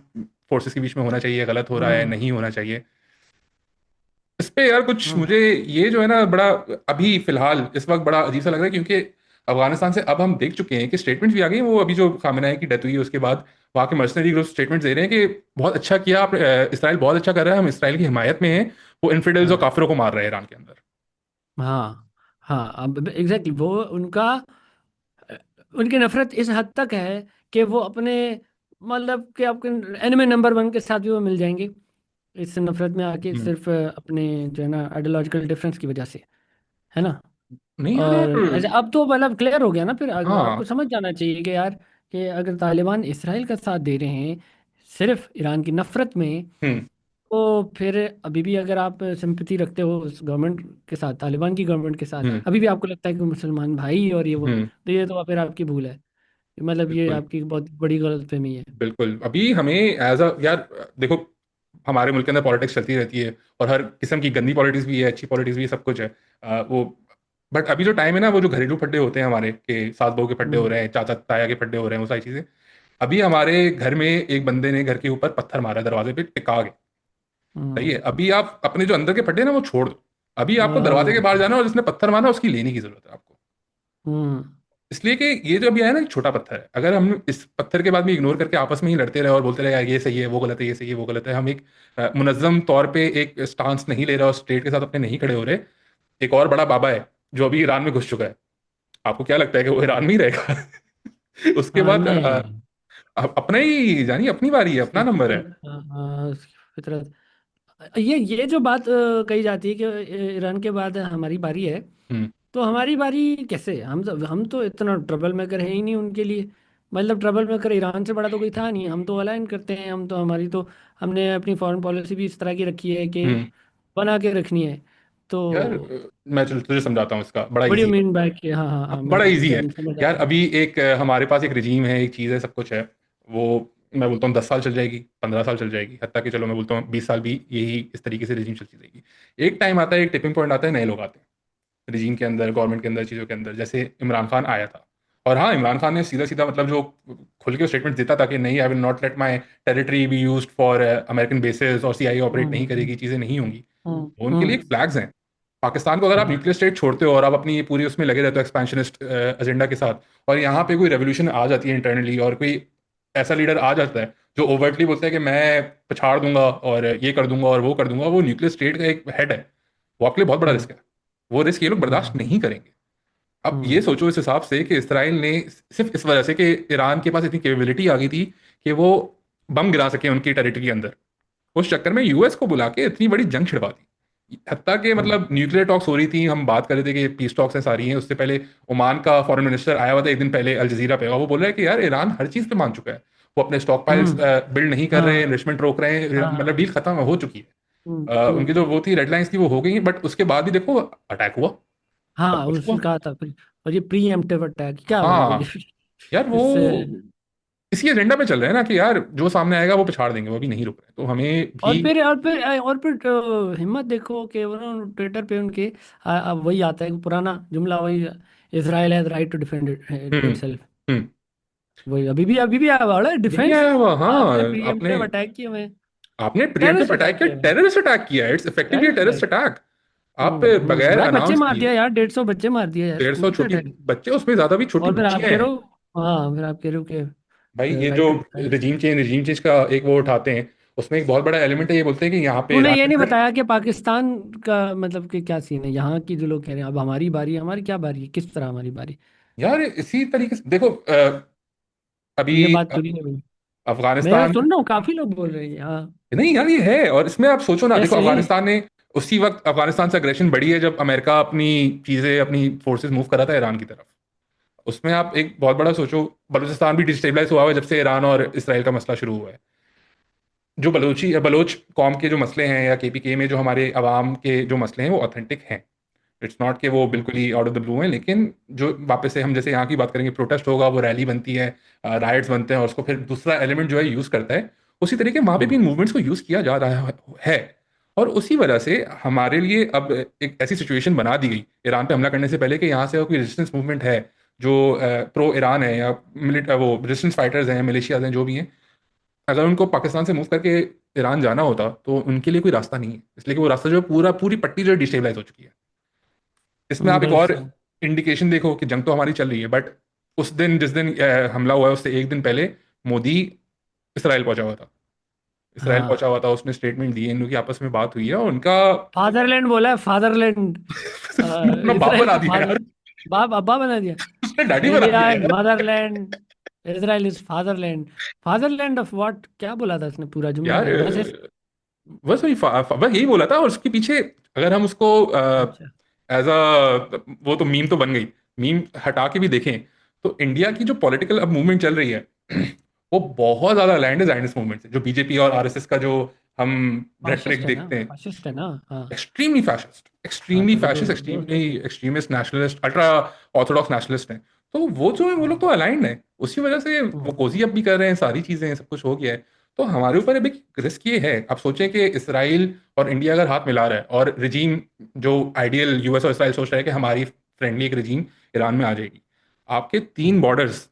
फोर्सेस के बीच में होना चाहिए, गलत हो रहा है, हम्म, नहीं होना चाहिए। इस पे यार कुछ हम्म, मुझे ये जो है ना, बड़ा अभी फिलहाल इस वक्त बड़ा अजीब सा लग रहा है, क्योंकि अफगानिस्तान से अब हम देख चुके हैं कि स्टेटमेंट्स भी आ गई हैं। वो अभी जो खामेनेई की डेथ हुई है उसके बाद वहाँ के मर्सनरी ग्रुप स्टेटमेंट्स दे रहे हैं कि बहुत अच्छा किया आप, इसराइल बहुत अच्छा कर रहा है, हम इसराइल की हिमायत में हैं, वो इन्फिडेल्स और हाँ, काफिरों को मार रहे हैं ईरान के अंदर। हाँ, हाँ, अब एग्जैक्टली वो उनका, उनकी नफरत इस हद तक है कि वो अपने, मतलब कि आपके एनिमी नंबर वन के साथ भी वो मिल जाएंगे, इस नफरत में आके, हम्म। सिर्फ अपने जो है ना आइडियोलॉजिकल डिफरेंस की वजह से, है ना। नहीं यार, और ऐसे अब तो मतलब क्लियर हो गया ना, फिर हाँ। आपको समझ जाना चाहिए कि यार, कि अगर तालिबान इसराइल का साथ दे रहे हैं सिर्फ ईरान की नफरत में, हम्म, तो फिर अभी भी अगर आप सिंपैथी रखते हो उस गवर्नमेंट के साथ, तालिबान की गवर्नमेंट के साथ, हम्म, अभी भी आपको लगता है कि मुसलमान भाई और ये वो, हम्म। तो ये तो फिर आपकी भूल है, मतलब ये बिल्कुल, आपकी बहुत बड़ी गलतफहमी है। बिल्कुल। अभी हमें एज अ यार, देखो, हमारे मुल्क के अंदर पॉलिटिक्स चलती रहती है, और हर किस्म की गंदी पॉलिटिक्स भी है, अच्छी पॉलिटिक्स भी है, सब कुछ है। वो बट अभी जो टाइम है ना, वो जो घरेलू फड्डे होते हैं हमारे, के सास बहू के फड्डे हो हम्म, रहे हैं, चाचा ताया के फड्डे हो रहे हैं, वो सारी चीजें। अभी हमारे घर में एक बंदे ने घर के ऊपर पत्थर मारा, दरवाजे पे टिका के। सही है, हम्म, अभी आप अपने जो अंदर के फड्डे हैं ना वो छोड़ दो। अभी आपको दरवाजे के हाँ, बाहर जाना है और जिसने पत्थर मारा उसकी लेने की जरूरत है आपको। हम्म, इसलिए कि ये जो अभी आया ना, एक छोटा पत्थर है, अगर हम इस पत्थर के बाद भी इग्नोर करके आपस में ही लड़ते रहे और बोलते रहे यार ये सही है वो गलत है, ये सही है वो गलत है, हम एक मुनज्जम तौर पे एक स्टांस नहीं ले रहे और स्टेट के साथ अपने नहीं खड़े हो रहे। एक और बड़ा बाबा है जो अभी ईरान में घुस चुका है। आपको क्या लगता है कि वो ईरान में ही रहेगा? उसके हाँ बाद नहीं, अपना ही जानी, अपनी बारी है, अपना उसकी नंबर है। फितरत, हाँ हाँ, उसकी फितरत। ये जो बात कही जाती है कि ईरान के बाद हमारी बारी है, हम्म। तो हमारी बारी कैसे? हम तो इतना ट्रबल मेकर है ही नहीं उनके लिए। मतलब ट्रबल मेकर ईरान से बड़ा तो कोई था नहीं, हम तो अलाइन करते हैं, हम तो हमारी तो हमने अपनी फॉरेन पॉलिसी भी इस तरह की रखी है कि हम्म। बना के रखनी है। यार तो मैं चल तुझे समझाता हूँ, इसका बड़ा बड़ी इजी है। उम्मीद बैक के, हाँ हाँ हाँ, मैं बड़ा इजी है। समझ यार आता हूँ। अभी एक हमारे पास एक रिजीम है, एक चीज़ है, सब कुछ है। वो मैं बोलता हूँ 10 साल चल जाएगी, 15 साल चल जाएगी, हत्ता कि चलो मैं बोलता हूँ 20 साल भी यही इस तरीके से रिजीम चलती रहेगी। एक टाइम आता है, एक टिपिंग पॉइंट आता है, नए लोग आते हैं रिजीम के अंदर, गवर्नमेंट के अंदर, चीज़ों के अंदर। जैसे इमरान खान आया था, और हाँ, इमरान खान ने सीधा सीधा मतलब जो खुल के स्टेटमेंट देता था कि नहीं, I will not let my territory B use for American basis, और सीआईए ऑपरेट नहीं हम्म करेगी, चीज़ें नहीं होंगी। हम्म वो उनके लिए एक हम्म फ्लैग्स हैं। पाकिस्तान को अगर आप हम्म न्यूक्लियर स्टेट छोड़ते हो और आप अपनी पूरी उसमें लगे रहते हो एक्सपेंशनिस्ट एजेंडा के साथ, और यहाँ पे कोई रेवोल्यूशन आ जाती है इंटरनली, और कोई ऐसा लीडर आ जाता है जो ओवर्टली बोलता है कि मैं पछाड़ दूंगा और ये कर दूंगा और वो कर दूंगा, वो न्यूक्लियर स्टेट का एक हेड है, वो आपके लिए बहुत बड़ा हम्म रिस्क है। वो रिस्क ये लोग बर्दाश्त हम्म नहीं करेंगे। अब ये हम्म सोचो इस हिसाब से कि इसराइल ने सिर्फ इस वजह से कि ईरान के पास इतनी कैपेबिलिटी आ गई थी कि वो बम गिरा सके उनकी टेरिटरी के अंदर, उस चक्कर में यूएस को बुला के इतनी बड़ी जंग छिड़वा दी। हत्ता कि हम्म मतलब न्यूक्लियर टॉक्स हो रही थी, हम बात कर रहे थे कि पीस टॉक्स हैं सारी हैं, उससे पहले ओमान का फॉरेन मिनिस्टर आया हुआ था एक दिन पहले अल जजीरा पे, और वो बोल रहा है कि यार ईरान हर चीज़ पे मान चुका है, वो अपने स्टॉक पाइल्स हम्म, बिल्ड नहीं कर रहे, हाँ इन्वेस्टमेंट रोक रहे हैं, हाँ मतलब डील हाँ, खत्म हो चुकी है। हम्म उनकी हम्म जो वो थी रेड लाइंस थी वो हो गई, बट उसके बाद भी देखो अटैक हुआ, सब हाँ, कुछ हुआ। उसने कहा था फिर। और ये प्री एम्प्टिव अटैक क्या मतलब हाँ ये? यार, वो इससे इसी एजेंडा पे चल रहे हैं ना कि यार जो सामने आएगा वो पिछाड़ देंगे, वो अभी नहीं रुक रहे, तो हमें भी। हिम्मत देखो कि उन्होंने ट्विटर पे उनके अब वही आता है पुराना जुमला, वही, Israel has right to defend hmm. Itself. Hmm. वही अभी भी आया हुआ है यही डिफेंस। आया हुआ, हाँ। आपने आपने प्रीएम्प्टिव अटैक किए हुए, आपने प्रियम्पटिव टेररिस्ट अटैक अटैक किया, किए हुए, टेररिस्ट अटैक किया, it's effectively terrorist terrorist attack. Attack. आप बगैर भाई बच्चे अनाउंस मार किए दिया यार, 150 बच्चे मार दिए यार, 150 स्कूल के छोटी ठहरे। बच्चे, उसमें ज्यादा भी छोटी और फिर आप बच्चियां कह हैं। रहे हो, हाँ फिर आप कह रहे हो भाई कि ये जो right to defend. Regime change का एक वो उठाते हैं, उसमें एक बहुत बड़ा एलिमेंट है, ये बोलते हैं कि यहाँ पे तूने ईरान ये के नहीं अंदर। बताया कि पाकिस्तान का मतलब कि क्या सीन है यहाँ की, जो लोग कह रहे हैं अब हमारी बारी है, हमारी क्या बारी है, किस तरह हमारी बारी? यार इसी तरीके से देखो, अभी ये बात पूरी नहीं हुई। मैं यार अफगानिस्तान। सुन रहा हूँ, काफी लोग बोल रहे हैं हाँ। नहीं यार ये है, और इसमें आप सोचो ना, देखो कैसे? अफगानिस्तान ने उसी वक्त अफगानिस्तान से अग्रेशन बढ़ी है जब अमेरिका अपनी चीजें, अपनी फोर्सेस मूव करा था ईरान की तरफ। उसमें आप एक बहुत बड़ा सोचो, बलूचिस्तान भी डिस्टेबलाइज हुआ है जब से ईरान और इसराइल का मसला शुरू हुआ है। जो बलोच कौम के जो मसले हैं, या केपीके में जो हमारे अवाम के जो मसले हैं, वो ऑथेंटिक हैं। इट्स नॉट कि वो बिल्कुल ही आउट ऑफ द ब्लू हैं, लेकिन जो वापस से हम जैसे यहाँ की बात करेंगे, प्रोटेस्ट होगा, वो रैली बनती है, राइट्स बनते हैं, और उसको फिर दूसरा एलिमेंट जो है यूज करता है, उसी तरीके वहां पे भी हम्म इन मूवमेंट्स को यूज किया जा रहा है। और उसी वजह से हमारे लिए अब एक ऐसी सिचुएशन बना दी गई ईरान पे हमला करने से पहले कि यहाँ से कोई रेजिस्टेंस मूवमेंट है जो प्रो ईरान है, या वो रेजिस्टेंस फाइटर्स हैं, मिलिशियाज हैं, जो भी हैं, अगर उनको पाकिस्तान से मूव करके ईरान जाना होता तो उनके लिए कोई रास्ता नहीं है, इसलिए कि वो रास्ता जो है पूरी पट्टी जो है डिस्टेबलाइज हो चुकी है। इसमें आप एक और बेशक। इंडिकेशन देखो कि जंग तो हमारी चल रही है, बट उस दिन जिस दिन हमला हुआ है उससे एक दिन पहले मोदी इसराइल पहुंचा हुआ था। इसराइल पहुंचा हाँ, हुआ था, उसने स्टेटमेंट दी है, इन लोगों की आपस में बात हुई है, और उनका फादरलैंड बोला है, फादरलैंड। अपना बाप इसराइल बना को दिया यार। फादर, बाप अब्बा बना दिया। उसने डैडी बना इंडिया दिया एंड यार। Motherland, Israel is fatherland. Fatherland of what, क्या बोला था उसने? पूरा जुमला यार क्या बस ऐसे? बस वही बस यही बोला था, और उसके पीछे अगर हम उसको अच्छा। एज अ, वो तो मीम तो बन गई, मीम हटा के भी देखें तो इंडिया की जो पॉलिटिकल अब मूवमेंट चल रही है वो बहुत ज्यादा अलाइंड है जाइनिस्ट मूवमेंट से, जो बीजेपी और आरएसएस का जो हम रेटरिक देखते हैं। फाशिस्ट है ना, हाँ। एक्सट्रीमली फैशिस्ट, हाँ एक्सट्रीमली तो फिर फैशिस्ट, वो extremely extremist nationalist, ultra Orthodox nationalist हैं। तो वो जो है वो लोग तो अलाइंड है, उसी वजह से वो हम्म, कोजी अब भी कर रहे हैं, सारी चीजें सब कुछ हो गया है। तो हमारे ऊपर अभी रिस्क ये है, आप सोचें कि इसराइल और इंडिया अगर हाथ मिला रहा है, और रिजीम जो आइडियल यूएस और इसराइल सोच रहा है कि हमारी फ्रेंडली एक रिजीम ईरान में आ जाएगी, आपके तीन हम्म। बॉर्डर्स,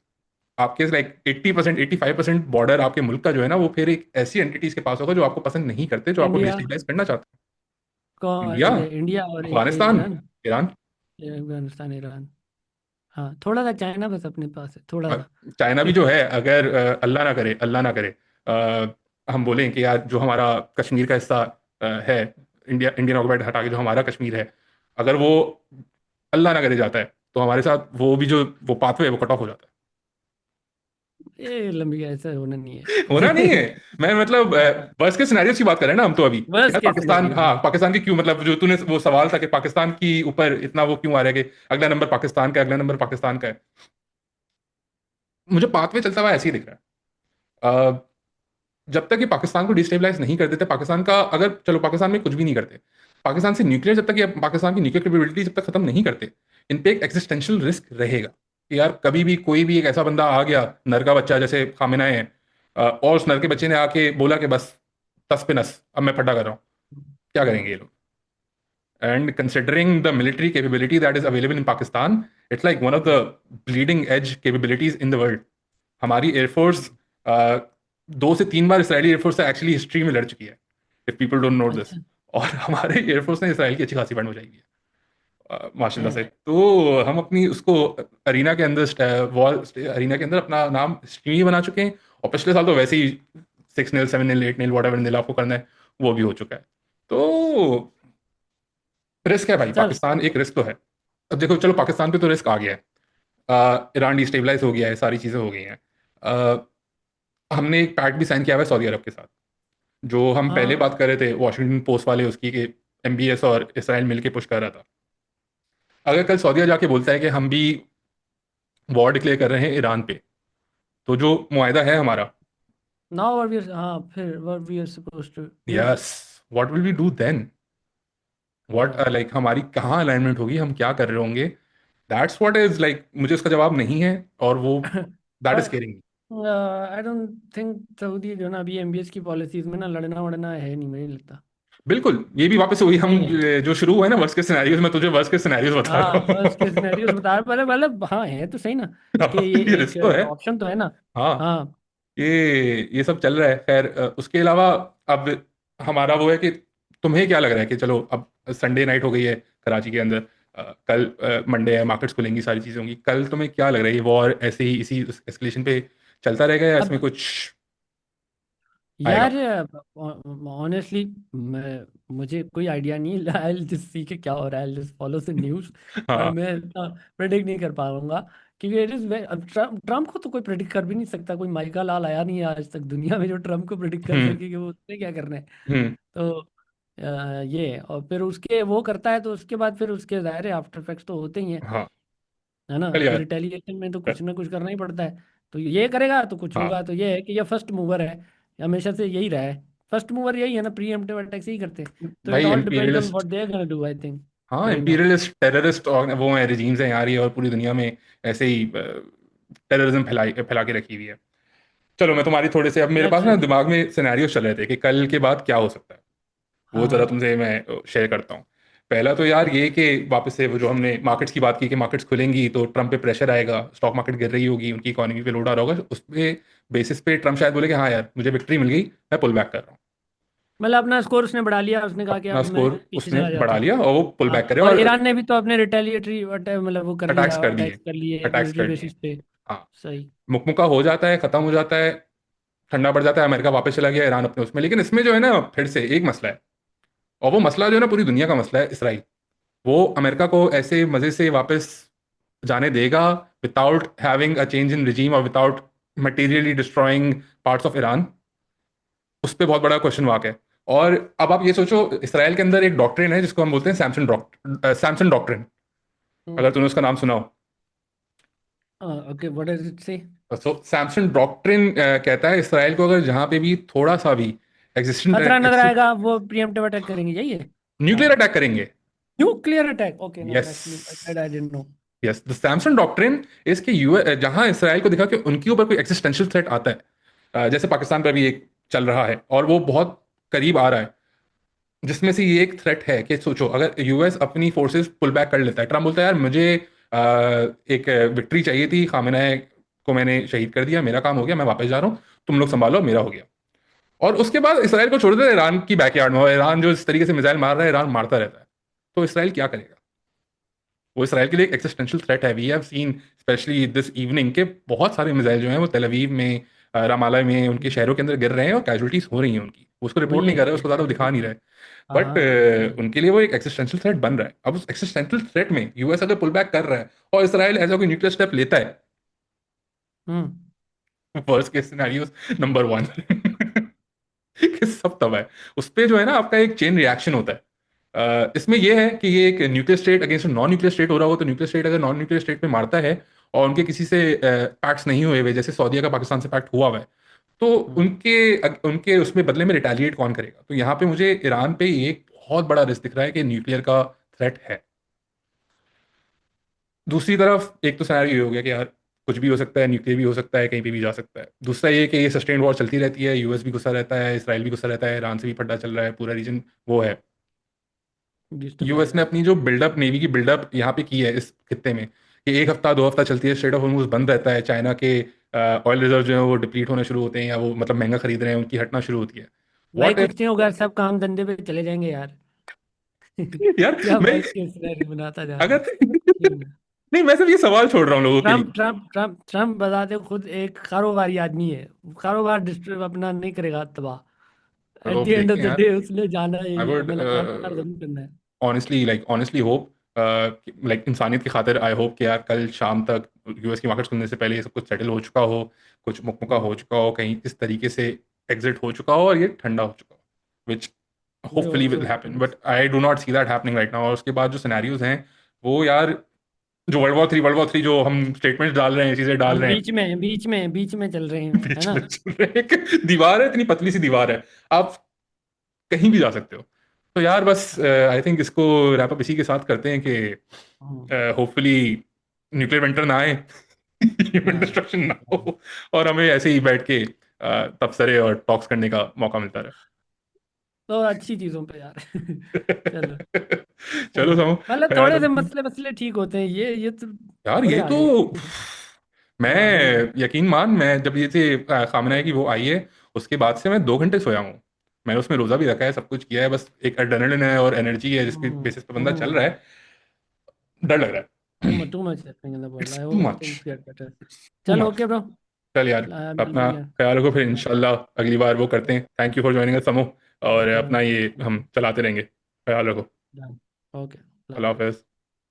आपके लाइक 80% 85% बॉर्डर आपके मुल्क का जो है ना, वो फिर एक ऐसी एंटिटीज के पास होगा जो आपको पसंद नहीं करते, जो आपको इंडिया डिस्टेबलाइज करना चाहते को, हैं। इंडिया, इंडिया और Afghanistan, Iran, Iran. Afghanistan Iran. हाँ, थोड़ा सा चाइना बस अपने पास है, थोड़ा सा। चाइना भी जो है, अगर अल्लाह ना करे, अल्लाह ना करे, हम बोलें कि यार जो हमारा कश्मीर का हिस्सा है, इंडियन ऑक्युपाइड हटा के जो हमारा कश्मीर है, अगर वो अल्लाह ना करे जाता है, तो हमारे साथ वो भी जो वो पाथवे है वो कट ऑफ हो जाता ये लंबी ऐसा होना नहीं है। होना नहीं है। है। मैं मतलब हाँ, वर्स्ट के सिनेरियोस की बात कर रहे हैं ना हम तो अभी, कि वर्स्ट यार केस पाकिस्तान, सिनेरियो। हाँ पाकिस्तान की क्यों, मतलब जो तूने वो सवाल था कि पाकिस्तान की ऊपर इतना वो क्यों आ रहा है कि अगला नंबर पाकिस्तान का है, अगला नंबर पाकिस्तान का है। मुझे पाथवे चलता हुआ ऐसे ही दिख रहा है। जब तक ये पाकिस्तान को डिस्टेबलाइज नहीं कर देते, पाकिस्तान का अगर, चलो पाकिस्तान में कुछ भी नहीं करते, पाकिस्तान से न्यूक्लियर, जब तक ये पाकिस्तान की न्यूक्लियर कैपेबिलिटी जब तक खत्म नहीं करते, इन पे एक एक्सिस्टेंशियल रिस्क रहेगा कि यार कभी भी कोई भी एक ऐसा बंदा आ गया, नर का बच्चा जैसे खामेनाई है, और उस नर के बच्चे ने आके बोला कि बस तस पे नस, अब मैं फटा कर रहा हूँ, क्या करेंगे ये लोग? And considering the military capability that is available in Pakistan, it's like one of the bleeding edge capabilities in the world. हमारी एयरफोर्स 2 से 3 बार इसराइली एयरफोर्स से एक्चुअली हिस्ट्री में लड़ चुकी है, if people don't know this. अच्छा। और हमारे एयरफोर्स ने इसराइल की अच्छी खासी बैंड बजाई है, माशाल्लाह से। है। तो हम अपनी उसको अरीना के अंदर, वॉर अरीना के अंदर अपना नाम स्ट्रीमी बना चुके हैं। और पिछले साल तो वैसे ही 6-0, 7-0, 8-0 वॉट एवर नील आपको करना है, वो भी हो चुका है। तो रिस्क है भाई, चल। पाकिस्तान एक रिस्क तो है। अब देखो, चलो पाकिस्तान पे तो रिस्क आ गया है, ईरान डिस्टेबलाइज हो गया है, सारी चीज़ें हो गई हैं। हमने एक पैक्ट भी साइन किया हुआ है सऊदी अरब के साथ, जो हम पहले हाँ। बात कर रहे थे वॉशिंगटन पोस्ट वाले उसकी, कि एमबीएस और इसराइल मिलके पुश कर रहा था। अगर कल सऊदीया जाके बोलता है कि हम भी वॉर डिक्लेयर कर रहे हैं ईरान पे, तो जो मुआहदा है हमारा, नाउ व्हाट वी आर, हाँ, फिर what we are suppose to do. Yes, what will we do then? What हाँ। लाइक हमारी कहाँ अलाइनमेंट होगी, हम क्या कर रहे होंगे? दैट्स व्हाट इज लाइक, मुझे उसका जवाब नहीं है, और वो दैट इज पर squaring. I don't think Saudi जो ना अभी एमबीएस की पॉलिसीज में ना लड़ना वड़ना है नहीं, मुझे नहीं लगता। बिल्कुल, ये भी वापस वही हम नहीं है। जो शुरू हुआ है ना वर्स्ट के सिनेरियोज में, तुझे वर्स्ट के सिनेरियोज बता हाँ, रहा वर्स्ट केस हूँ। सिनेरियोस बता रहे, मतलब हाँ है तो सही ना, कि ये ये एक रिस्क तो है। ऑप्शन तो है ना। हाँ, हाँ। ये सब चल रहा है। खैर, उसके अलावा अब हमारा वो है कि तुम्हें क्या लग रहा है कि चलो अब संडे नाइट हो गई है कराची के अंदर, कल मंडे है, मार्केट्स खुलेंगी, सारी चीजें होंगी, कल तुम्हें क्या लग रहा है ये वॉर ऐसे ही इसी एस्केलेशन पे चलता रहेगा, या इसमें अब कुछ आएगा? यार, ऑनेस्टली मुझे कोई आइडिया नहीं, आई जस्ट सी के क्या हो रहा है, जस्ट फॉलो द न्यूज़। हाँ। मैं प्रेडिक्ट नहीं कर पाऊंगा, क्योंकि इट इज, अब ट्रम्प को तो कोई प्रेडिक्ट कर भी नहीं सकता, कोई माइका लाल आया नहीं है आज तक दुनिया में जो ट्रम्प को प्रेडिक्ट कर हम्म। सके कि वो उसने क्या करना है। हम्म। तो ये, और फिर उसके वो करता है तो उसके बाद फिर उसके ज़ाहिर है आफ्टर इफेक्ट्स तो होते ही हैं, हाँ। है ना। चल फिर यार। रिटेलिएशन में तो कुछ ना कुछ करना ही पड़ता है। तो ये करेगा तो कुछ हाँ होगा, तो ये है कि ये फर्स्ट मूवर है, हमेशा से यही रहा है। फर्स्ट मूवर यही है ना, प्रीएम्प्टिव अटैक से ही करते हैं। तो इट भाई, all depends on imperialist, what they are gonna do, I think हाँ राइट नाउ। इम्पीरियलिस्ट टेररिस्ट वो हैं, रिजीम्स हैं यार ये, और पूरी दुनिया में ऐसे ही टेररिज्म फैला के रखी हुई है। चलो, मैं तुम्हारी थोड़े से, अब मेरे पास अच्छा। ना दिमाग में सिनेरियो चल रहे थे कि कल के बाद क्या हो सकता है, वो हाँ जरा हाँ। तुमसे मैं शेयर करता हूँ। पहला तो यार ये कि वापस से वो जो हमने मार्केट्स की बात की कि मार्केट्स खुलेंगी तो ट्रम्प पे प्रेशर आएगा, स्टॉक मार्केट गिर रही होगी, उनकी इकोनॉमी पे लोड आ रहा होगा, उस पे बेसिस पे ट्रम्प शायद बोले कि हाँ यार मुझे विक्ट्री मिल गई, मैं पुल बैक कर रहा हूँ। मतलब अपना स्कोर उसने बढ़ा लिया, उसने कहा कि अपना अब मैं स्कोर पीछे उसने चला जाता बढ़ा हूँ। लिया और वो पुल हाँ, बैक करे, और और ईरान ने भी तो अपने रिटेलिएटरी मतलब वो कर अटैक्स लिया, कर दिए, अटैक्स कर लिए अटैक्स यूजली कर दिए। बेसिस पे। हाँ, सही। मुकमुका हो जाता है, खत्म हो जाता है, ठंडा पड़ जाता है, अमेरिका वापस चला गया, ईरान अपने उसमें। लेकिन इसमें जो है ना, फिर से एक मसला है, और वो मसला जो है ना पूरी दुनिया का मसला है, इसराइल। वो अमेरिका को ऐसे मजे से वापस जाने देगा without having a change in regime, और without materially destroying parts of Iran? उस पर बहुत बड़ा क्वेश्चन मार्क है। और अब आप ये सोचो, इसराइल के अंदर एक डॉक्ट्रिन है जिसको हम बोलते हैं सैमसन डॉक्ट्रिन, अगर तूने उसका नाम सुना हो। ओके, व्हाट डज इट से? तो सैमसन डॉक्ट्रिन कहता है इसराइल को अगर जहां पे भी थोड़ा सा भी खतरा नजर एग्जिस्टेंट आएगा वो प्रीएम्प्टिव अटैक करेंगे, यही है? न्यूक्लियर अटैक करेंगे। Nuclear attack, okay, no yes, that's new, I didn't know. Yes, the Samson doctrine इसके यूएस जहां इसराइल को दिखा कि उनके ऊपर कोई एक्सिस्टेंशियल थ्रेट आता है, जैसे पाकिस्तान पर भी एक चल रहा है और वो बहुत करीब आ रहा है, जिसमें से ये एक थ्रेट है कि सोचो अगर यूएस अपनी फोर्सेस पुल बैक कर लेता है, ट्रम्प बोलता है यार मुझे एक विक्ट्री चाहिए थी, खामेनेई को मैंने शहीद कर दिया, मेरा काम हो गया, मैं वापस जा रहा हूँ, तुम लोग संभालो, मेरा हो गया। और उसके बाद इसराइल को छोड़ देते हैं ईरान की बैकयार्ड में, और ईरान जो इस तरीके से मिसाइल मार रहा है, ईरान मारता रहता है, तो इसराइल क्या करेगा? वो इसराइल के लिए एक एक्सिस्टेंशियल थ्रेट है। We have seen specially this evening के बहुत सारे मिसाइल जो हैं वो तेल अवीव में, रामाला में, उनके शहरों के अंदर गिर रहे हैं और कैजुअलिटीज हो रही हैं उनकी। वो उसको वही रिपोर्ट नहीं कर रहे, उसको ज़्यादा एक्चुअली दिखा नहीं दिक्कत। रहे। हाँ बट हाँ उनके लिए वो एक एक्सिस्टेंशियल थ्रेट बन रहा है। अब उस एक्सिस्टेंशियल थ्रेट में यूएस अगर पुल बैक कर रहा है और इसराइल ऐसा कोई न्यूक्लियर स्टेप लेता है, hmm worst case scenario number one कि सब तबाह है। उस पे जो है ना आपका एक चेन रिएक्शन होता है। इसमें यह है कि ये एक nuclear state against non nuclear state हो रहा हो, तो न्यूक्लियर स्टेट अगर नॉन न्यूक्लियर स्टेट पे मारता है और उनके किसी से पैक्ट्स नहीं हुए हुए, जैसे सऊदीया का पाकिस्तान से पैक्ट हुआ हुआ है, तो हम्म उनके उनके उसमें बदले में रिटेलिएट कौन करेगा? तो यहाँ पे मुझे ईरान पे एक बहुत बड़ा रिस्क दिख रहा है कि न्यूक्लियर का थ्रेट है। दूसरी तरफ एक तो सिनेरियो ये हो गया कि यार कुछ भी हो सकता है, न्यूक्लियर भी हो सकता है, कहीं पे भी जा सकता है। दूसरा ये कि ये सस्टेन वॉर चलती रहती है, यूएस भी गुस्सा रहता है, इसराइल भी गुस्सा रहता है, ईरान से भी फड्डा चल रहा है, पूरा रीजन वो है। यूएस डिस्टेबलाइज ने है। अपनी जो बिल्डअप, नेवी की बिल्डअप यहाँ पे की है इस खित्ते में, कि एक हफ्ता 2 हफ्ता चलती है, स्ट्रेट ऑफ हॉर्मुज बंद रहता है, चाइना के ऑयल रिजर्व जो है वो डिप्लीट होना शुरू होते हैं, या वो मतलब महंगा खरीद रहे हैं, उनकी हटना शुरू होती है। भाई व्हाट कुछ इफ नहीं होगा, सब काम धंधे पे चले जाएंगे यार। यार क्या मैं वर्स्ट केस सिनेरियो बनाता जा रहा है। अगर ठीक है। नहीं, मैं सिर्फ ये सवाल छोड़ रहा हूँ लोगों के ट्रम्प लिए। ट्रम्प ट्रम्प ट्रम्प बताते खुद एक कारोबारी आदमी है। कारोबार डिस्ट्रिब अपना नहीं करेगा तबाह। चलो एट द अब एंड ऑफ देखते हैं द यार। डे उसने जाना आई यही है, वुड मतलब कारोबार जरूर करना है। ऑनेस्टली होप, लाइक इंसानियत की खातिर आई होप कि यार कल शाम तक यूएस की मार्केट खुलने से पहले ये सब कुछ सेटल हो चुका हो, कुछ मुकमुका हो हम्म, चुका हो, कहीं इस तरीके से एग्जिट हो चुका हो और ये ठंडा हो चुका हो, which we hopefully hope will so. Happen. But I do not see that happening right now. और उसके बाद जो सिनेरियोज हैं वो यार, जो वर्ल्ड वॉर 3 जो हम स्टेटमेंट्स डाल रहे हैं, चीजें डाल हम रहे हैं, बीच में चल रहे हैं, है बीच ना। में चल रहे हैं। एक दीवार है, इतनी पतली सी दीवार है, आप कहीं भी जा सकते हो। तो यार बस आई थिंक इसको रैप अप इसी के साथ करते हैं कि हम्म, होपफुली न्यूक्लियर विंटर ना आए, ह्यूमन हाँ डिस्ट्रक्शन ना हो, और हमें ऐसे ही बैठ के तबसरे और टॉक्स करने का मौका मिलता तो अच्छी चीजों पे यार। चलो। रहे। चलो, चलो समो, मतलब ख्याल थोड़े से रखो मसले मसले ठीक होते हैं, ये तो यार। बड़े ये तो आगे। मैं, हाँ वही तो। यकीन मान, मैं जब ये थी खामना की वो आई है, उसके बाद से मैं 2 घंटे सोया हूँ। मैंने उसमें रोजा भी रखा है, सब कुछ किया है, बस एक एड्रेनलिन है और एनर्जी है जिसके हम्म बेसिस पे बंदा चल रहा है। डर लग रहा है। टू मच है बोल रहा इट्स है, टू वो much, things get better. Too चलो मच। Okay bro. चल यार, मिलते अपना हैं। ख्याल रखो, फिर बाय। इंशाल्लाह अगली बार वो करते हैं। Thank you for joining us समूह, और ओके अपना ये हम चलाते रहेंगे। ख्याल रखो। ओके। अल्लाह हाफिज।